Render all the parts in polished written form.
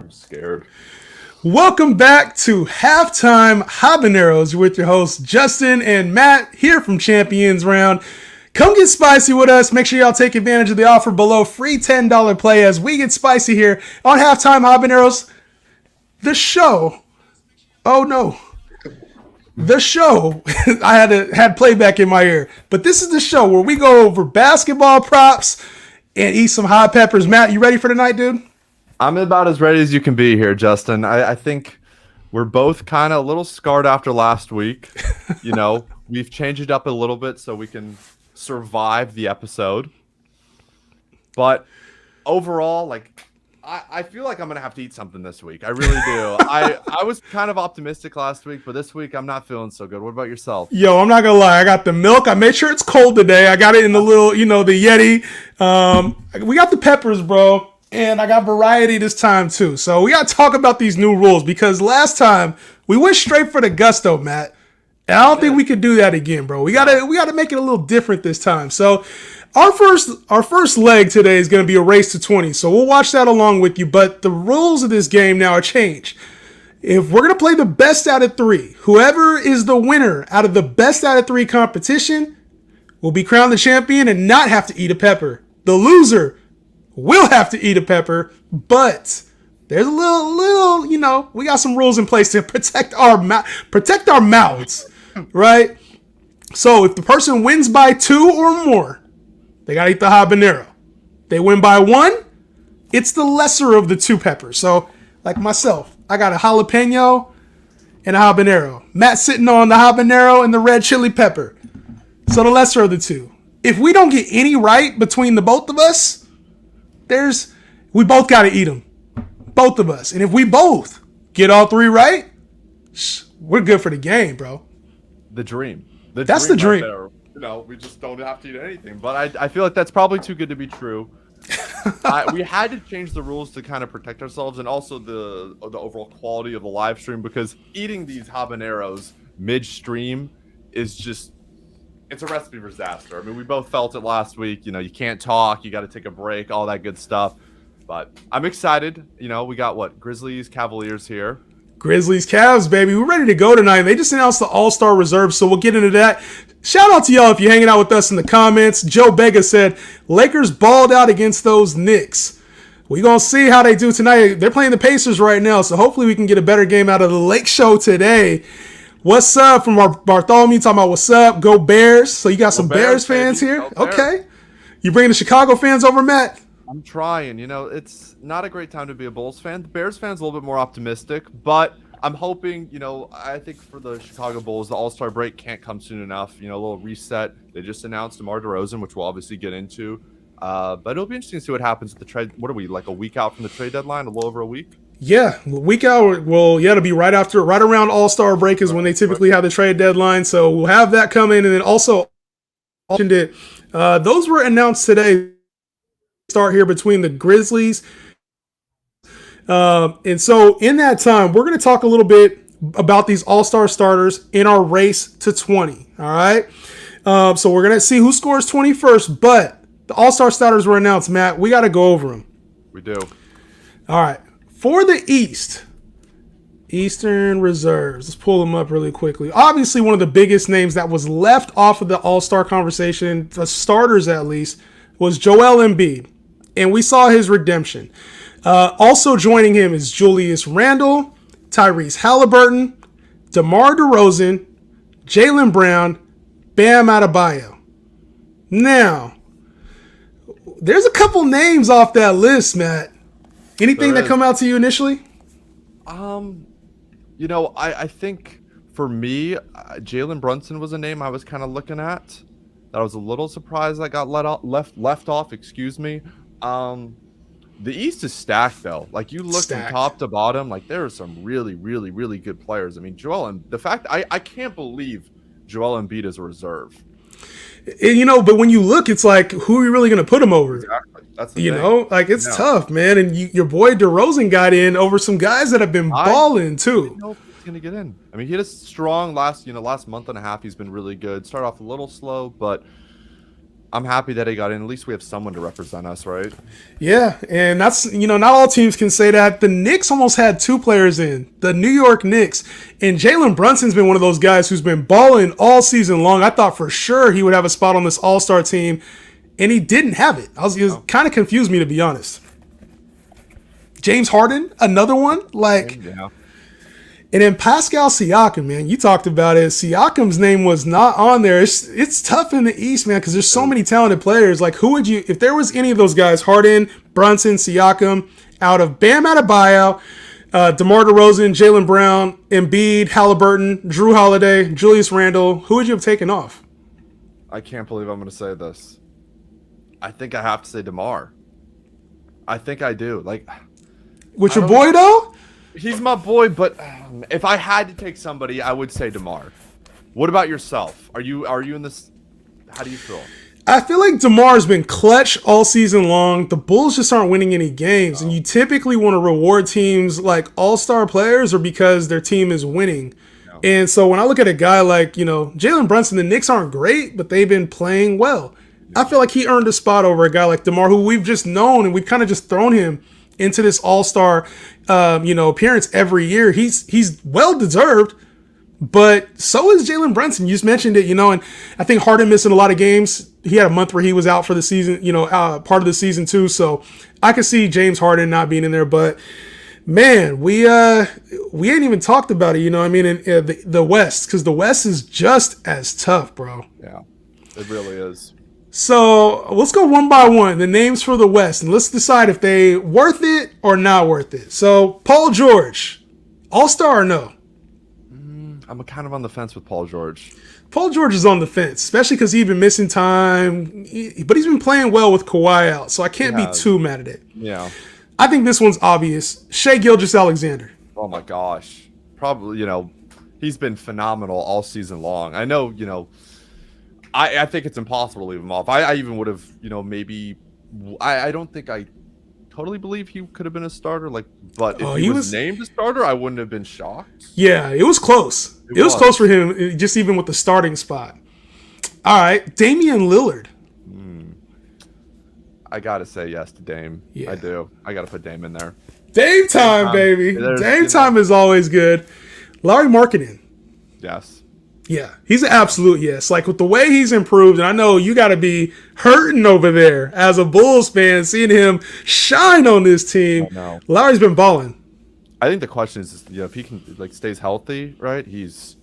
I'm scared. Welcome back to Halftime Habaneros with your hosts Justin and Matt here from Champions Round. Come get spicy with us. Make sure y'all take advantage of the offer below. Free $10 play as we get spicy here on Halftime Habaneros. The show. Oh no. The show. I had playback in my ear. But this is the show where we go over basketball props and eat some hot peppers. Matt, you ready for tonight, dude? I'm about as ready as you can be here, Justin. I think we're both kind of a little scarred after last week. We've changed it up a little bit so we can survive the episode. But overall, I feel like I'm going to have to eat something this week. I really do. I was kind of optimistic last week, but this week I'm not feeling so good. What about yourself? Yo, I'm not going to lie. I got the milk. I made sure it's cold today. I got it in the little, the Yeti. We got the peppers, bro. And I got variety this time, too. So we got to talk about these new rules because last time we went straight for the gusto, Matt. And I don't think we could do that again, bro. We gotta make it a little different this time. So our first leg today is going to be a race to 20. So we'll watch that along with you. But the rules of this game now are changed. If we're going to play the best out of three, whoever is the winner out of the best out of three competition will be crowned the champion and not have to eat a pepper. The loser will have to eat a pepper, but there's a little, we got some rules in place to protect our mouths, right? So if the person wins by 2 or more, they got to eat the habanero. They win by 1, it's the lesser of the 2 peppers. So like myself, I got a jalapeno and a habanero. Matt sitting on the habanero and the red chili pepper. So the lesser of the 2. If we don't get any right between the both of us, we both got to eat them. Both of us. And if we both get all 3 right, we're good for the game, bro. The dream. That's the dream. Right there. We just don't have to eat anything. But I feel like that's probably too good to be true. We had to change the rules to kind of protect ourselves and also the overall quality of the live stream because eating these habaneros midstream is just... it's a recipe for disaster. I mean, we both felt it last week. You can't talk. You got to take a break, all that good stuff. But I'm excited. We got Grizzlies, Cavaliers here. Grizzlies, Cavs, baby. We're ready to go tonight. They just announced the All-Star Reserve, so we'll get into that. Shout out to y'all if you're hanging out with us in the comments. Joe Bega said, Lakers balled out against those Knicks. We're going to see how they do tonight. They're playing the Pacers right now, so hopefully we can get a better game out of the Lake Show today. What's up from our Bartholomew talking about what's up? Go Bears. So you got some Bears fans here? Okay. You bringing the Chicago fans over, Matt? I'm trying. It's not a great time to be a Bulls fan. The Bears fans a little bit more optimistic, but I'm hoping, I think for the Chicago Bulls, the All-Star break can't come soon enough. A little reset. They just announced DeMar DeRozan, which we'll obviously get into. But it'll be interesting to see what happens with the trade. What are we, like a week out from the trade deadline? A little over a week? Yeah, week out. Well, yeah, it'll be right around All-Star break is when they typically have the trade deadline. So we'll have that coming. And then also, those were announced today. Start here between the Grizzlies. And so in that time, we're going to talk a little bit about these All-Star starters in our race to 20. All right. So we're going to see who scores 21st. But the All-Star starters were announced, Matt. We got to go over them. We do. All right. For the Eastern Reserves, let's pull them up really quickly. Obviously, one of the biggest names that was left off of the All-Star conversation, the starters at least, was Joel Embiid. And we saw his redemption. Also joining him is Julius Randle, Tyrese Halliburton, DeMar DeRozan, Jaylen Brown, Bam Adebayo. Now, there's a couple names off that list, Matt. Anything that come out to you initially? I think for me, Jalen Brunson was a name I was kind of looking at. That I was a little surprised that got left off. Excuse me. The East is stacked though. You look from top to bottom, there are some really, really, really good players. I mean, I can't believe Joel Embiid is a reserve. But when you look, it's who are you really going to put him over? Exactly. That's the thing. It's tough, man. And your boy DeRozan got in over some guys that have been balling too. I don't know if he's going to get in. I mean, he had a strong last month and a half. He's been really good. Started off a little slow, but I'm happy that he got in. At least we have someone to represent us, right? Yeah, and that's, not all teams can say that. The Knicks almost had 2 players in, the New York Knicks, and Jalen Brunson's been one of those guys who's been balling all season long. I thought for sure he would have a spot on this All-Star team, and he didn't have it. It was kind of confused me, to be honest. James Harden, another one, Yeah. And then Pascal Siakam, man, you talked about it. Siakam's name was not on there. It's tough in the East, man, because there's so many talented players. Like, who would you, if there was any of those guys, Harden, Brunson, Siakam, out of Bam Adebayo, DeMar DeRozan, Jaylen Brown, Embiid, Halliburton, Drew Holiday, Julius Randle, who would you have taken off? I can't believe I'm going to say this. I think I have to say DeMar. I think I do. Like, with your boy, though? He's my boy, but if I had to take somebody, I would say DeMar. What about yourself? Are you in this? How do you feel? I feel like DeMar's been clutch all season long. The Bulls just aren't winning any games, and you typically want to reward teams like all-star players or because their team is winning. No. And so when I look at a guy like, Jalen Brunson, the Knicks aren't great, but they've been playing well. I feel like he earned a spot over a guy like DeMar, who we've just known, and we've kind of just thrown him into this all-star, appearance every year. He's well-deserved, but so is Jalen Brunson. You just mentioned it, and I think Harden missing a lot of games. He had a month where he was out for the season, part of the season too. So I could see James Harden not being in there, but man, we ain't even talked about it, in the West, because the West is just as tough, bro. Yeah, it really is. So let's go one by one, the names for the West, and let's decide if they worth it or not worth it. So Paul George, All-Star or no? I'm kind of on the fence with Paul George. Paul George is on the fence, especially because he's been missing time, but he's been playing well with Kawhi out, so I can't be too mad at it. Yeah. I think this one's obvious. Shai Gilgeous-Alexander. Oh my gosh. Probably, he's been phenomenal all season long. I know, I think it's impossible to leave him off. I even would have, maybe. I don't think I totally believe he could have been a starter. But if he was named a starter, I wouldn't have been shocked. Yeah, it was close. It was close for him, just even with the starting spot. All right, Damian Lillard. I gotta say yes to Dame. Yeah. I do. I gotta put Dame in there. Dame time, baby. Dame time is always good. Lauri Markkanen. Yes. Yeah, he's an absolute yes. Like, with the way he's improved, and I know you got to be hurting over there as a Bulls fan, seeing him shine on this team. Lauri's been balling. I think the question is, if he can stays healthy, right? He's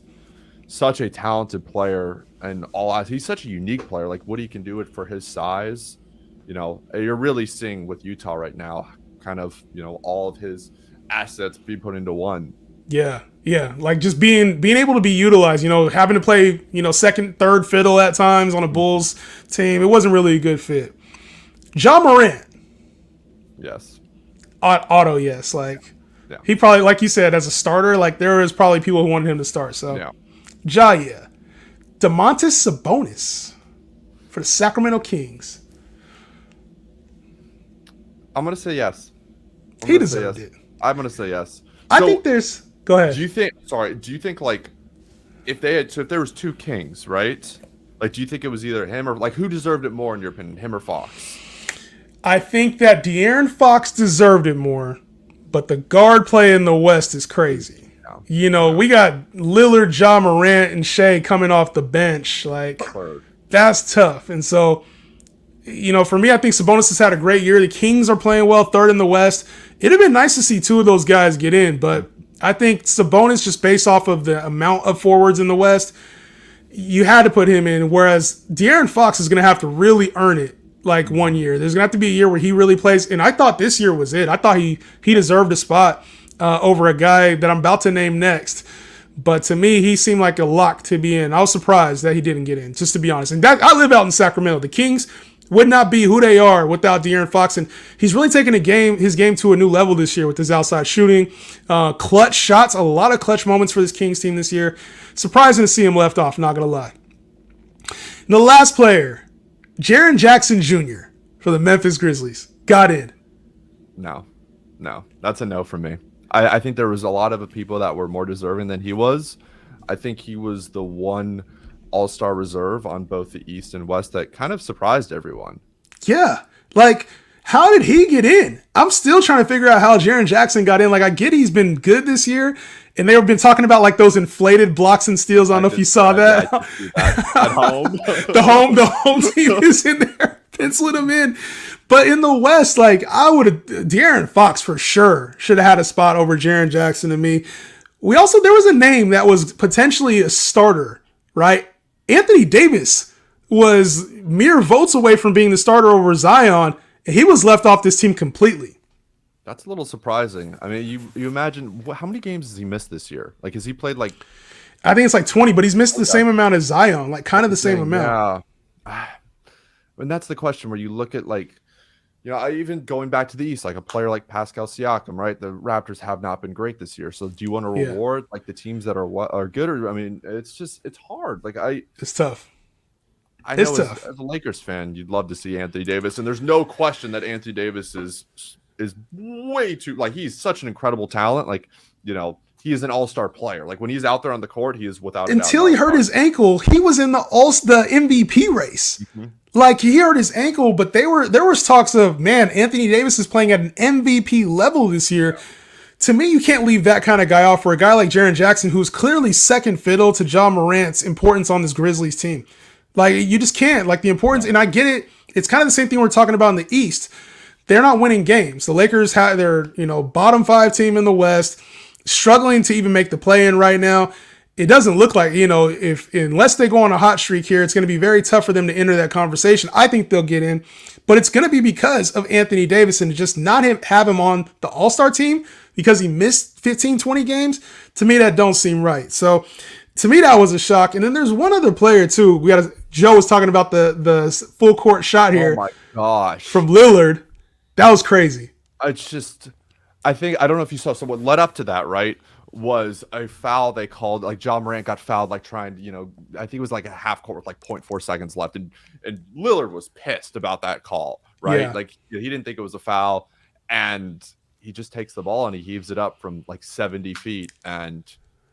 such a talented player, and he's such a unique player. Like, what he can do it for his size, you're really seeing with Utah right now, kind of, all of his assets be put into one. Yeah. Like, just being able to be utilized, having to play, second, third fiddle at times on a Bulls team. It wasn't really a good fit. Ja Morant. Yes. Auto, yes. He probably, like you said, as a starter, there was probably people who wanted him to start. So, yeah. Domantas Sabonis for the Sacramento Kings. I'm going to say yes. He deserved it. I'm going to say yes. I think there's... Go ahead. Do you think if there was 2 Kings, right? Do you think it was either him or who deserved it more in your opinion, him or Fox? I think that De'Aaron Fox deserved it more, but the guard play in the West is crazy. Yeah. We got Lillard, Ja Morant, and Shai coming off the bench. That's tough. And so, for me, I think Sabonis has had a great year. The Kings are playing well, third in the West. It'd have been nice to see 2 of those guys get in, but I think Sabonis, just based off of the amount of forwards in the West, you had to put him in, whereas De'Aaron Fox is going to have to really earn it 1 year. There's going to have to be a year where he really plays, and I thought this year was it. I thought he deserved a spot over a guy that I'm about to name next. But to me, he seemed like a lock to be in. I was surprised that he didn't get in, just to be honest. And I live out in Sacramento. The Kings would not be who they are without De'Aaron Fox, and he's really taken his game to a new level this year with his outside shooting, clutch shots, a lot of clutch moments for this Kings team this year. Surprising to see him left off, not gonna lie. And the last player, Jaren Jackson Jr. for the Memphis Grizzlies, got in. No, that's a no from me. I think there was a lot of people that were more deserving than he was. I think he was the one all-star reserve on both the East and West that kind of surprised everyone. Yeah. Like, how did he get in? I'm still trying to figure out how Jaren Jackson got in. Like, I get he's been good this year, and they've been talking about like those inflated blocks and steals. I don't know if you saw that. Yeah, I did see that at home. the home team is in there penciling him in. But in the West, like, I would have, De'Aaron Fox for sure should have had a spot over Jaren Jackson to me. There was a name that was potentially a starter, right? Anthony Davis was mere votes away from being the starter over Zion, and he was left off this team completely. That's a little surprising. I mean, you imagine how many games has he missed this year? Like, has he played like? I think it's like 20, but he's missed the same amount as Zion, like kind of the same amount. Yeah, and that's the question where you look at like, even going back to the East, like a player like Pascal Siakam, right? The Raptors have not been great this year, so do you want to reward like the teams that are good? Or I mean, it's hard. Like it's tough. I know as a Lakers fan, you'd love to see Anthony Davis, and there's no question that Anthony Davis is way too, like, he's such an incredible talent. Like, he is an all-star player. Like, when he's out there on the court, he is without a doubt. Until he hurt his ankle, he was in the MVP race. Mm-hmm. Like, he hurt his ankle, but there was talks of, man, Anthony Davis is playing at an MVP level this year. To me, you can't leave that kind of guy off for a guy like Jaren Jackson, who's clearly second fiddle to Ja Morant's importance on this Grizzlies team. Like, you just can't. Like, the importance, and I get it. It's kind of the same thing we're talking about in the East. They're not winning games. The Lakers have their, bottom 5 team in the West, struggling to even make the play-in right now. It doesn't look like, unless they go on a hot streak here, it's going to be very tough for them to enter that conversation. I think they'll get in, but it's going to be because of Anthony Davis, and just not have him on the All-Star team because he missed 15, 20 games. To me, that don't seem right. So to me, that was a shock. And then there's one other player too. Joe was talking about the full court shot here. Oh my gosh. From Lillard. That was crazy. It's just, I don't know if you saw, so what led up to that, right, was a foul they called. Like, Ja Morant got fouled, like trying to, I think it was like a half court with like 0.4 seconds left. And Lillard was pissed about that call, right? Yeah. Like, he didn't think it was a foul. And he just takes the ball and he heaves it up from like 70 feet. And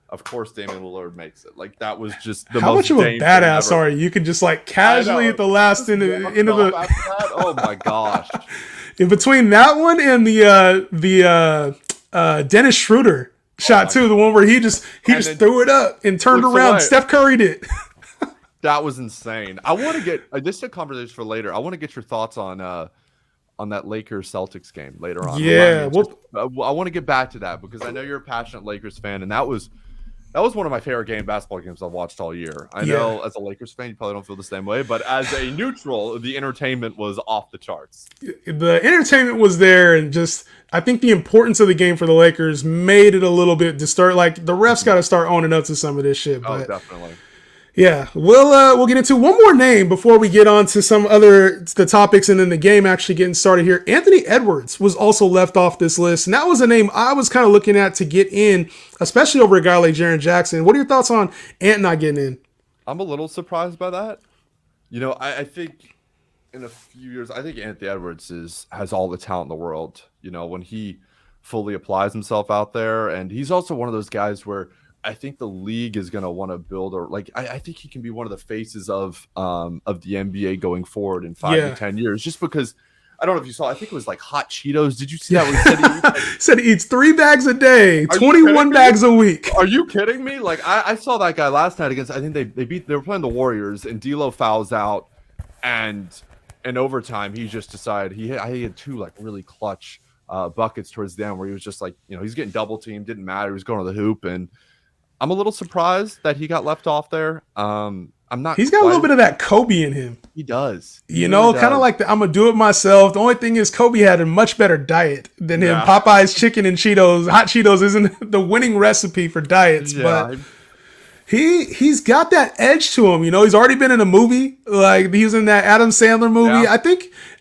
of course, Damian Lillard makes it. Like, that was just the How most much of a badass are you? You can just like casually at the last end of the. After that? Oh my gosh. In between that one and the Dennis Schroeder shot too, the one where he just threw it up and turned around. Away. Steph Curry did. That was insane. I want to get this is a conversation for later. I want to get your thoughts on that Lakers Celtics game later on. Yeah, I want to get back to that because I know you're a passionate Lakers fan, and that was one of my favorite basketball games I've watched all year. I know as a Lakers fan, you probably don't feel the same way, but as a neutral, the entertainment was off the charts. The entertainment was there, and just I think the importance of the game for the Lakers made it a little bit to start. Like, the refs got to start owning up to some of this shit. But, definitely. Yeah, we'll get into one more name before we get on to the topics and then the game actually getting started here. Anthony Edwards was also left off this list, and that was a name I was kind of looking at to get in, especially over a guy like Jaren Jackson. What are your thoughts on Ant not getting in? I'm a little surprised by that. I think in a few years, I think Anthony Edwards has all the talent in the world. When he fully applies himself out there, and he's also one of those guys where I think the league is going to want to build, or like, I think he can be one of the faces of the NBA going forward in 5 to 10 years, just because I don't know if you saw, I think it was like hot Cheetos. Did you see that? Where he said he eats 3 bags a day, 21 bags a week. Are you kidding me? Like, I saw that guy last night against, I think they were playing the Warriors, and D'Lo fouls out, and in overtime, he just decided he had 2 like really clutch buckets towards the end where he was just like, he's getting double teamed, didn't matter. He was going to the hoop, and I'm a little surprised that he got left off there. I'm not. He's got a little bit of that Kobe in him. He does. Kind of like I'm gonna do it myself. The only thing is, Kobe had a much better diet than him. Popeye's chicken and Cheetos, hot Cheetos, isn't the winning recipe for diets, but he's got that edge to him. He's already been in a movie, like he was in that Adam Sandler movie. Yeah.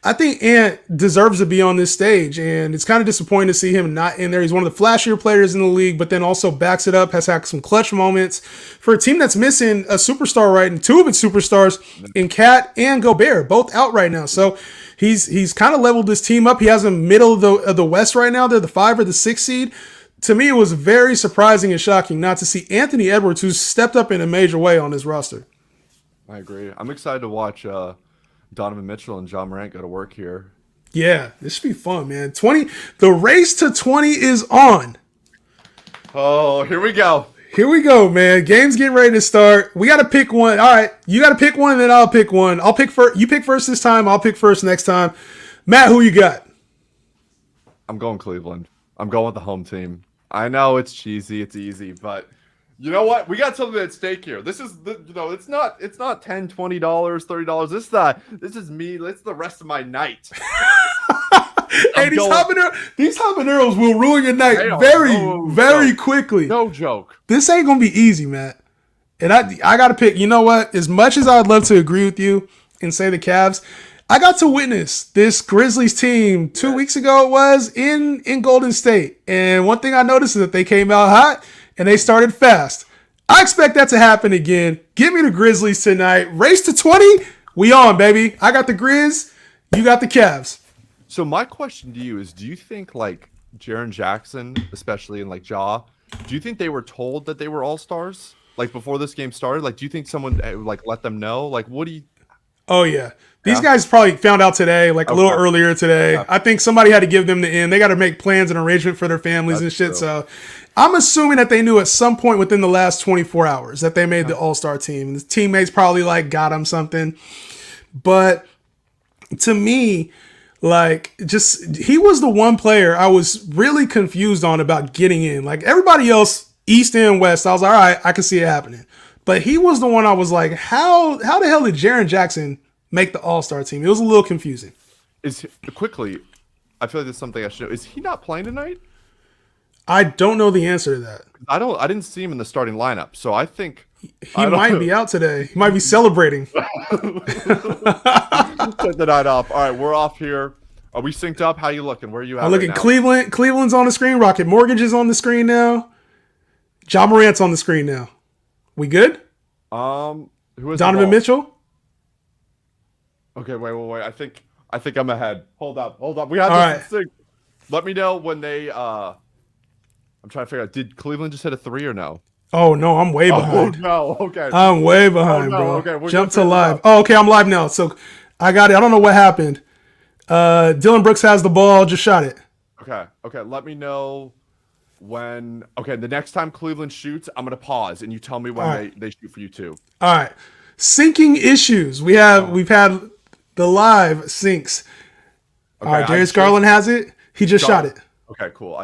I think Ant deserves to be on this stage, and it's kind of disappointing to see him not in there. He's one of the flashier players in the league, but then also backs it up, has had some clutch moments for a team that's missing a superstar, right? And 2 of its superstars in Cat and Gobert, both out right now. So he's kind of leveled this team up. He has them middle of the West right now. They're the 5 or the 6 seed. To me, it was very surprising and shocking not to see Anthony Edwards, who's stepped up in a major way on this roster. I agree. I'm excited to watch Donovan Mitchell and John Morant go to work here. Yeah, this should be fun, man. 20. The race to 20 is on. Oh, here we go. Here we go, man. Game's getting ready to start. We got to pick one. All right, you got to pick one, and then I'll pick one. I'll pick first. You pick first this time. I'll pick first next time. Matt, who you got? I'm going Cleveland. I'm going with the home team. I know it's cheesy, it's easy, but you know what? We got something at stake here. This is it's not $10, $20, $30. This is me. It's the rest of my night. Hey, these habaneros will ruin your night very quickly. No joke. This ain't gonna be easy, Matt. And I gotta pick. You know what? As much as I'd love to agree with you and say the Cavs, I got to witness this Grizzlies team 2 weeks ago. It was in Golden State, and one thing I noticed is that they came out hot and they started fast. I expect that to happen again. Give me the Grizzlies tonight. Race to 20. We on, baby. I got the Grizz. You got the Cavs. So my question to you is, do you think like Jaren Jackson, especially in like Ja, do you think they were told that they were all-stars? Like before this game started? Like, do you think someone like let them know? Like, what do you... Oh, yeah. These guys probably found out today, like a little earlier today. Yeah. I think somebody had to give them the in. They got to make plans and arrangement for their families and shit. True. So I'm assuming that they knew at some point within the last 24 hours that they made the all-star team. And the teammates probably like got them something. But to me, like just he was the one player I was really confused on about getting in. Like everybody else, East and West, I was like, all right, I can see it happening. But he was the one I was like, how the hell did Jaren Jackson make the all-star team? It was a little confusing. I feel like there's something I should know. Is he not playing tonight? I don't know the answer to that. I didn't see him in the starting lineup, so I think he might be out today. He might be celebrating. Set the night off. All right, we're off here. Are we synced up? How you looking? Where are you at? I look at Cleveland. Cleveland's on the screen. Rocket Mortgage is on the screen now. Ja Morant's on the screen now. We good? Who is Donovan Mitchell? Okay, wait. I think I'm ahead. Hold up. We have this sync. Let me know when they I'm trying to figure out, did Cleveland just hit a 3 or no? Oh no, I'm way behind. Oh no, okay. I'm way behind, bro. Okay, jump to live. Oh, okay, I'm live now. So I got it. I don't know what happened. Dylan Brooks has the ball, just shot it. Okay. Let me know when the next time Cleveland shoots, I'm gonna pause and you tell me when they shoot for you too. All right. Syncing issues. We've had the live syncs. Okay, all right, Darius Garland has it. He just shot it. Okay, cool.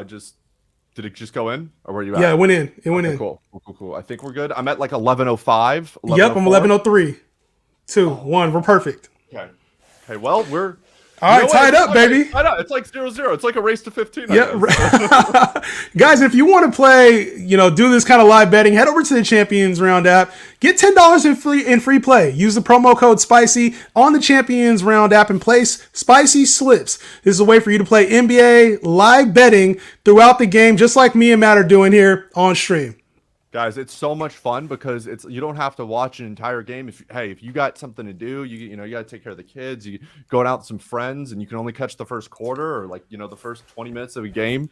Did it just go in or were you at? Yeah, it went in. It went in. Cool. I think we're good. I'm at like 11:05. Yep, I'm 11:03. 2-1. We're perfect. Okay, well, we're all right, tied up, baby. I know. It's like 0-0. It's like a race to 15. Yeah. Guys, if you want to play, do this kind of live betting, head over to the Champions Round app. Get $10 in free play. Use the promo code SPICY on the Champions Round app and place Spicy Slips. This is a way for you to play NBA live betting throughout the game, just like me and Matt are doing here on stream. Guys, it's so much fun because you don't have to watch an entire game. If you got something to do, you got to take care of the kids. You going out with some friends, and you can only catch the first quarter or the first 20 minutes of a game.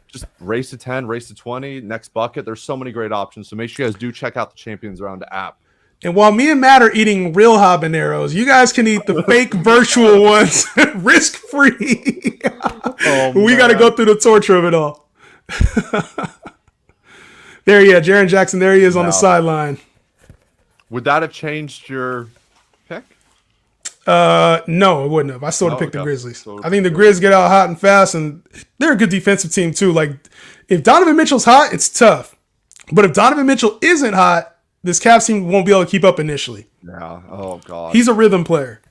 Just race to 10, race to 20, next bucket. There's so many great options. So make sure you guys do check out the Champions Round app. And while me and Matt are eating real habaneros, you guys can eat the fake virtual ones risk free. We got to go through the torture of it all. There, Jaren Jackson. There he is on the sideline. Would that have changed your pick? No, it wouldn't have. I still would have picked the Grizzlies. I think the Grizz get out hot and fast, and they're a good defensive team too. Like, if Donovan Mitchell's hot, it's tough. But if Donovan Mitchell isn't hot, this Cavs team won't be able to keep up initially. Yeah. Oh God. He's a rhythm player.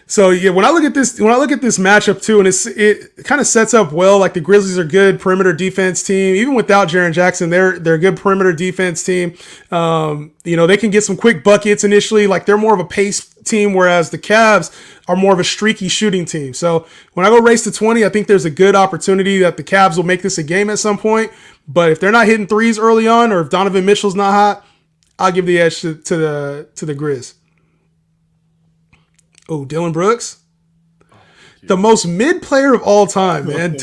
So when I look at this matchup too, and it kind of sets up well. Like the Grizzlies are a good perimeter defense team, even without Jaren Jackson. They're a good perimeter defense team. They can get some quick buckets initially. Like they're more of a pace team, whereas the Cavs are more of a streaky shooting team. So when I go race to 20, I think there's a good opportunity that the Cavs will make this a game at some point. But if they're not hitting threes early on, or if Donovan Mitchell's not hot, I'll give the edge to the Grizz. Oh, Dylan Brooks, the most mid player of all time, man.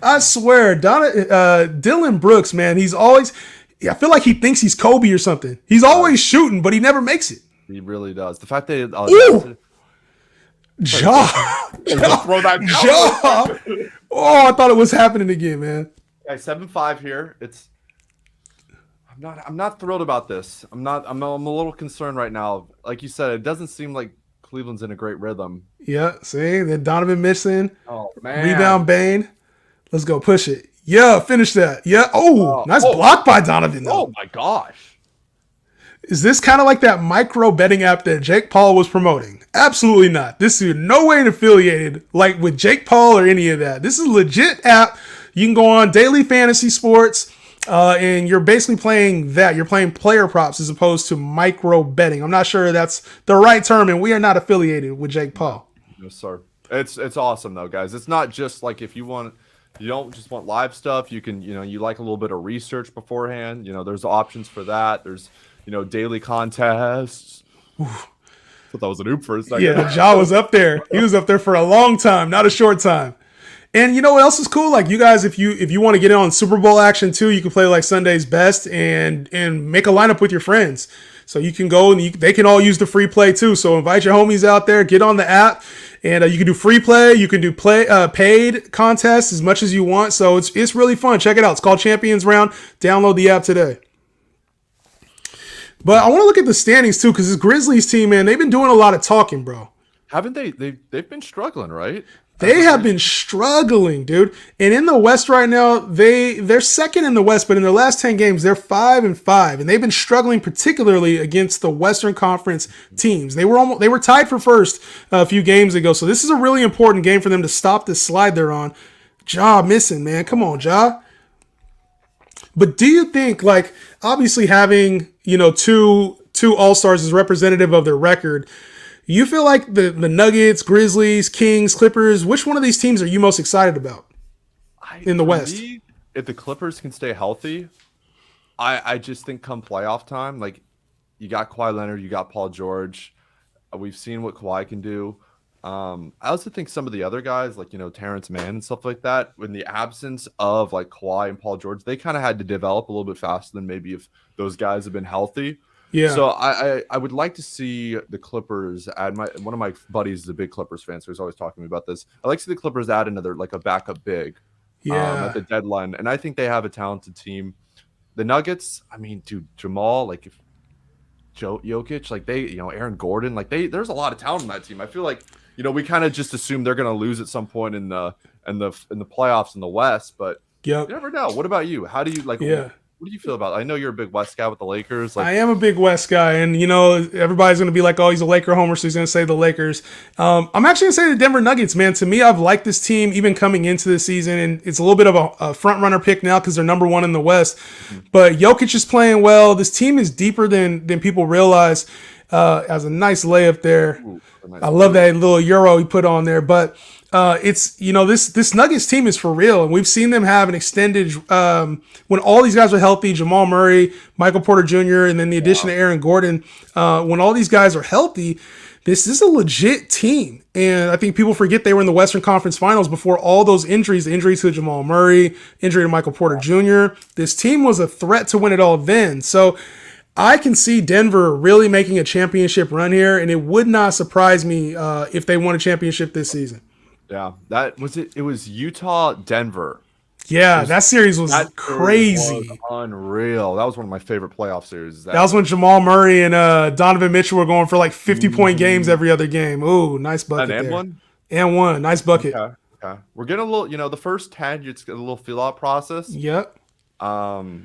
I swear, Dylan Brooks, man. He's always I feel like he thinks he's Kobe or something. He's always shooting, but he never makes it. He really does. The fact that Ja. throw that Ja. Oh, I thought it was happening again, man. 7-5 here. I'm not thrilled about this. I'm a little concerned right now. Like you said, it doesn't seem like Cleveland's in a great rhythm. Yeah, see, then Donovan Mitchell, Oh man, rebound Bane. Let's go push it. Yeah, finish that. Yeah. Oh, nice block by Donovan though. Oh my gosh. Is this kind of like that micro betting app that Jake Paul was promoting? Absolutely not. This is no way affiliated like with Jake Paul or any of that. This is a legit app. You can go on daily fantasy sports, and you're basically playing that. You're playing player props as opposed to micro betting. I'm not sure that's the right term, and we are not affiliated with Jake Paul. No, sir. It's awesome though, guys. It's not just like if you don't just want live stuff. You can, you like a little bit of research beforehand. There's options for that. There's, daily contests. I thought that was an oop for a second. Yeah, Ja was up there. He was up there for a long time, not a short time. And you know what else is cool? Like you guys, if you want to get in on Super Bowl action too, you can play like Sunday's Best and make a lineup with your friends. So you can go and they can all use the free play too. So invite your homies out there, get on the app, and you can do free play. You can do paid contests as much as you want. So it's really fun. Check it out. It's called Champions Round. Download the app today. But I want to look at the standings too, because this Grizzlies team, man, they've been doing a lot of talking, bro. Haven't they? They've been struggling, right? They have been struggling, dude. And in the West right now, they're second in the West, but in their last 10 games, they're 5-5, and they've been struggling particularly against the Western Conference teams. They were tied for first a few games ago, so this is a really important game for them to stop this slide they're on. Ja missing, man. Come on, Ja. But do you think, like, obviously having, two All-Stars is representative of their record, you feel like the Nuggets, Grizzlies, Kings, Clippers, which one of these teams are you most excited about in the West? If the Clippers can stay healthy, I just think come playoff time, like you got Kawhi Leonard, you got Paul George. We've seen what Kawhi can do. I also think some of the other guys, like, Terrence Mann and stuff like that, in the absence of like Kawhi and Paul George, they kind of had to develop a little bit faster than maybe if those guys have been healthy. Yeah. So I would like to see the Clippers add one of my buddies is a big Clippers fan, so he's always talking to me about this. I like to see the Clippers add another like a backup big at the deadline. And I think they have a talented team. The Nuggets, I mean, dude, Jamal, like if Jokic, like they, Aaron Gordon, like there's a lot of talent on that team. I feel like, we kind of just assume they're going to lose at some point in the playoffs in the West, but you never know. What about you? How do you like? Yeah. What do you feel about it? I know you're a big West guy with the Lakers. Like, I am a big West guy, and everybody's going to be like, "Oh, he's a Laker homer," so he's going to say the Lakers. I'm actually going to say the Denver Nuggets, man. To me, I've liked this team even coming into the season, and it's a little bit of a front runner pick now because they're number one in the West. But Jokic is playing well. This team is deeper than people realize. Has a nice layup there. Ooh, nice I love that little Euro he put on there, but. It's this Nuggets team is for real, and we've seen them have an extended when all these guys are healthy, Jamal Murray, Michael Porter Jr., and then the addition of Aaron Gordon. When all these guys are healthy, this is a legit team, and I think people forget they were in the Western Conference Finals before all those injuries to Jamal Murray, injury to Michael Porter Jr. This team was a threat to win it all then. So I can see Denver really making a championship run here, and it would not surprise me if they won a championship this season. Yeah, that was it. It was Utah, Denver. Yeah, that series was crazy. Was unreal. That was one of my favorite playoff series. That was when Jamal Murray and Donovan Mitchell were going for like 50-point games every other game. Ooh, nice bucket and there. One? And one. Nice bucket. Okay. We're getting a little, the first 10, it's a little feel-out process. Yep. Now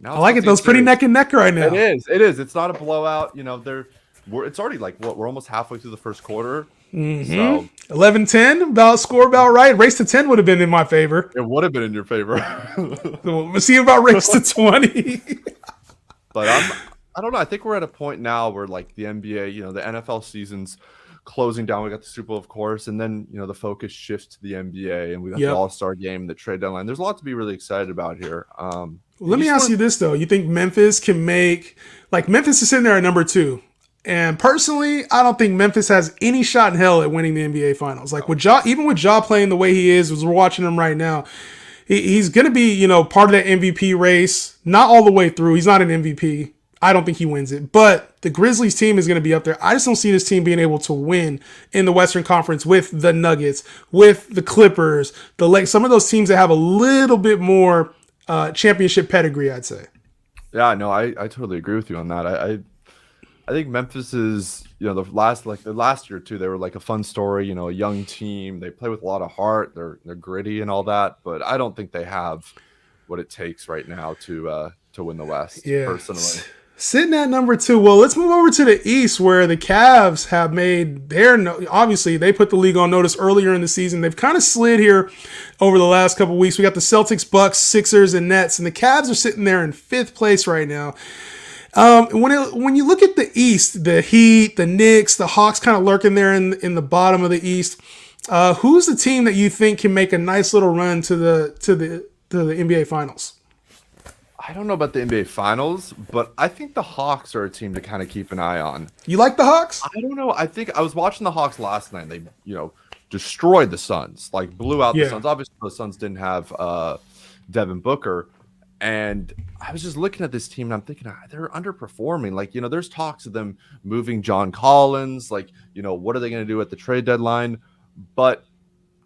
I like it. Those pretty neck and neck right now. It is. It's not a blowout. It's already like, we're almost halfway through the first quarter. Mm-hmm. So 11-10, score about right. Race to 10 would have been in my favor. It would have been in your favor. We'll see about race to 20. But I don't know. I think we're at a point now where like the NBA, the NFL season's closing down. We got the Super Bowl, of course, and then the focus shifts to the NBA, and we got the All-Star game, the trade deadline. There's a lot to be really excited about here. Let me ask you this though: you think Memphis can make Memphis is sitting there at number 2? And personally, I don't think Memphis has any shot in hell at winning the NBA Finals. Like with Ja, even with Ja playing the way he is, as we're watching him right now, he's going to be, you know, part of that MVP race. Not all the way through. He's not an MVP. I don't think he wins it. But the Grizzlies team is going to be up there. I just don't see this team being able to win in the Western Conference with the Nuggets, with the Clippers, the Lakers, some of those teams that have a little bit more championship pedigree, I'd say. Yeah, no, I totally agree with you on that. I think Memphis is, you know, the last year too, they were like a fun story, you know, a young team. They play with a lot of heart. They're gritty and all that, but I don't think they have what it takes right now to win the West. Yeah. Personally. Sitting at number 2. Well, let's move over to the East, where the Cavs have made obviously they put the league on notice earlier in the season. They've kind of slid here over the last couple of weeks. We got the Celtics, Bucks, Sixers, and Nets, and the Cavs are sitting there in 5th place right now. When you look at the East, the Heat, the Knicks, the Hawks kind of lurking there in the bottom of the East. Who's the team that you think can make a nice little run to the NBA Finals? I don't know about the NBA Finals, but I think the Hawks are a team to kind of keep an eye on. You like the Hawks? I don't know. I think I was watching the Hawks last night. They, you know, destroyed the Suns, like blew out the Suns. Obviously, the Suns didn't have Devin Booker. And I was just looking at this team and I'm thinking they're underperforming. Like, you know, there's talks of them moving John Collins. Like, you know, what are they going to do at the trade deadline? But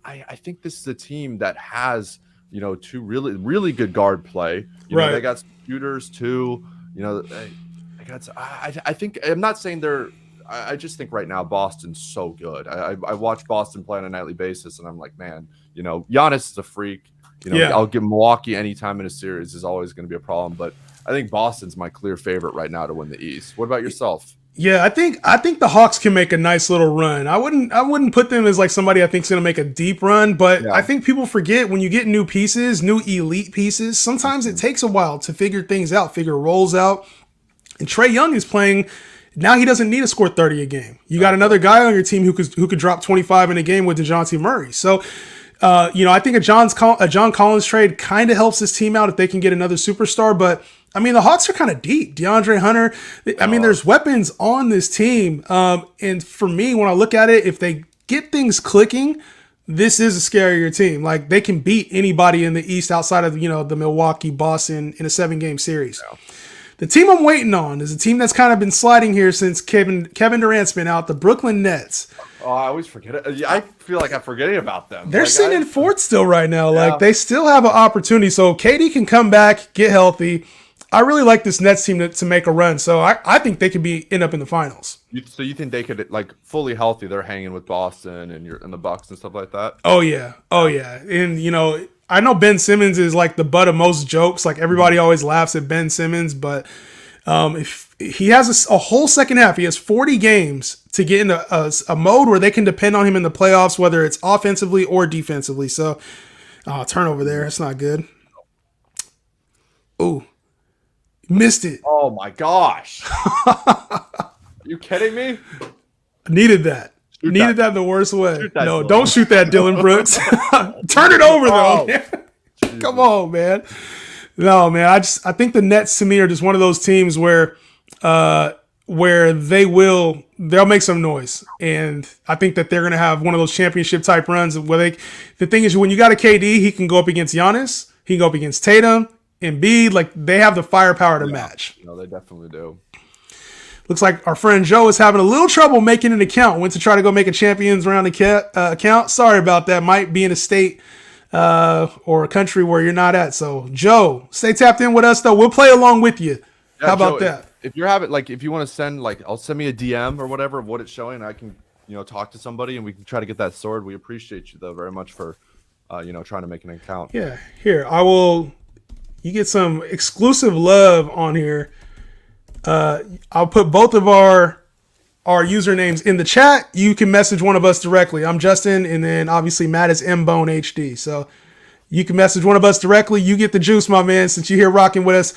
I think this is a team that has, you know, 2 really, really good guard play. You know, they got some shooters too. You know, I think, I'm not saying they're, I just think right now Boston's so good. I watch Boston play on a nightly basis and I'm like, man, you know, Giannis is a freak. You know, I'll give Milwaukee any time in a series is always going to be a problem. But I think Boston's my clear favorite right now to win the East. What about yourself? Yeah, I think the Hawks can make a nice little run. I wouldn't put them as like somebody I think is going to make a deep run, but I think people forget when you get new pieces, new elite pieces, sometimes it takes a while to figure things out, figure roles out. And Trae Young is playing now. He doesn't need to score 30 a game. You got another guy on your team who could drop 25 in a game with DeJounte Murray. So, you know, I think a John Collins trade kind of helps this team out if they can get another superstar. But I mean, the Hawks are kind of deep. DeAndre Hunter. I mean, there's weapons on this team. And for me, when I look at it, if they get things clicking, this is a scarier team. Like, they can beat anybody in the East outside of, you know, the Milwaukee, Boston in a 7-game series. Yeah. The team I'm waiting on is a team that's kind of been sliding here since Kevin Durant's been out, the Brooklyn Nets. Oh, I always forget it. I feel like I'm forgetting about them. They're sitting in 4th still right now. Like, they still have an opportunity. So KD can come back, get healthy. I really like this Nets team to make a run. So I think they could end up in the finals. So you think they could, like, fully healthy, they're hanging with Boston and the Bucks and stuff like that? Oh, yeah. And, you know, I know Ben Simmons is like the butt of most jokes. Like, everybody always laughs at Ben Simmons, but if he has a whole second half, he has 40 games to get into a mode where they can depend on him in the playoffs, whether it's offensively or defensively. So, turnover there. That's not good. Ooh, missed it. Oh my gosh. Are you kidding me? Needed that. Needed that in the worst way. No, don't shoot that, Dylan Brooks. Turn it over, though. Come on, man. No, man. I think the Nets to me are just one of those teams where they'll make some noise, and I think that they're gonna have one of those championship type runs where the thing is, when you got a KD, he can go up against Giannis, he can go up against Tatum, Embiid. Like, they have the firepower to match. No, they definitely do. Looks like our friend Joe is having a little trouble making an account. Went to try to go make a champions round account. Sorry about that. Might be in a state or a country where you're not at. So, Joe, stay tapped in with us, though. We'll play along with you. Yeah, how about Joe, that? If you're having, like, if you want to send, like, I'll send me a DM or whatever of what it's showing. I can, you know, talk to somebody and we can try to get that sorted. We appreciate you, though, very much for, you know, trying to make an account. Yeah. Here, you get some exclusive love on here. I'll put both of our usernames in the chat. You can message one of us directly. I'm Justin, and then obviously Matt is MBone HD. So you can message one of us directly. You get the juice, my man, since you're here rocking with us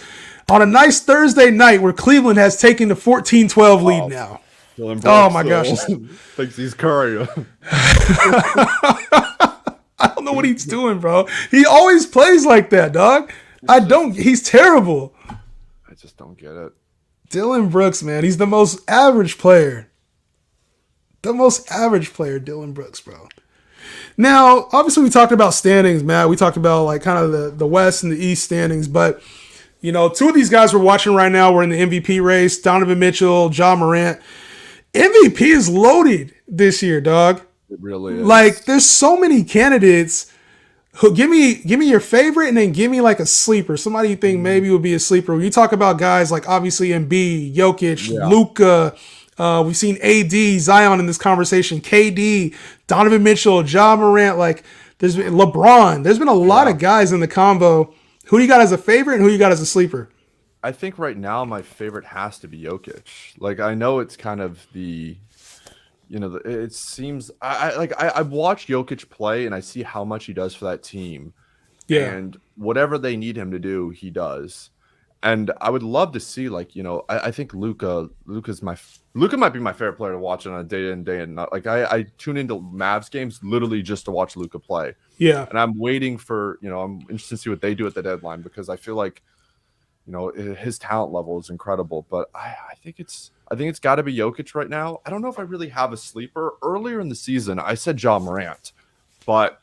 on a nice Thursday night where Cleveland has taken the 14-12 lead now. Oh my gosh. Thinks he's Curry. I don't know what he's doing, bro. He always plays like that, dog. He's terrible. I just don't get it. Dylan Brooks, man. He's the most average player. The most average player, Dylan Brooks, bro. Now, obviously, we talked about standings, Matt. We talked about like kind of the West and the East standings, but you know, two of these guys we're watching right now were in the MVP race. Donovan Mitchell, Ja Morant. MVP is loaded this year, dog. It really is. Like, there's so many candidates. Who give me your favorite, and then give me like a sleeper. Somebody you think maybe would be a sleeper. When you talk about guys like obviously Embiid, Jokic, Luka. We've seen AD, Zion in this conversation. KD, Donovan Mitchell, Ja Morant. Like, there's been LeBron. There's been a lot of guys in the combo. Who do you got as a favorite, and who you got as a sleeper? I think right now my favorite has to be Jokic. Like, I know it's kind of it seems I watch Jokic play and I see how much he does for that team. Yeah. And whatever they need him to do, he does. And I would love to see, I think Luka might be my favorite player to watch on a day in, day and out. Like, I tune into Mavs games literally just to watch Luka play. Yeah. And I'm waiting for, I'm interested to see what they do at the deadline, because I feel like, his talent level is incredible. But I think it's got to be Jokic right now. I don't know if I really have a sleeper. Earlier in the season, I said Ja Morant, but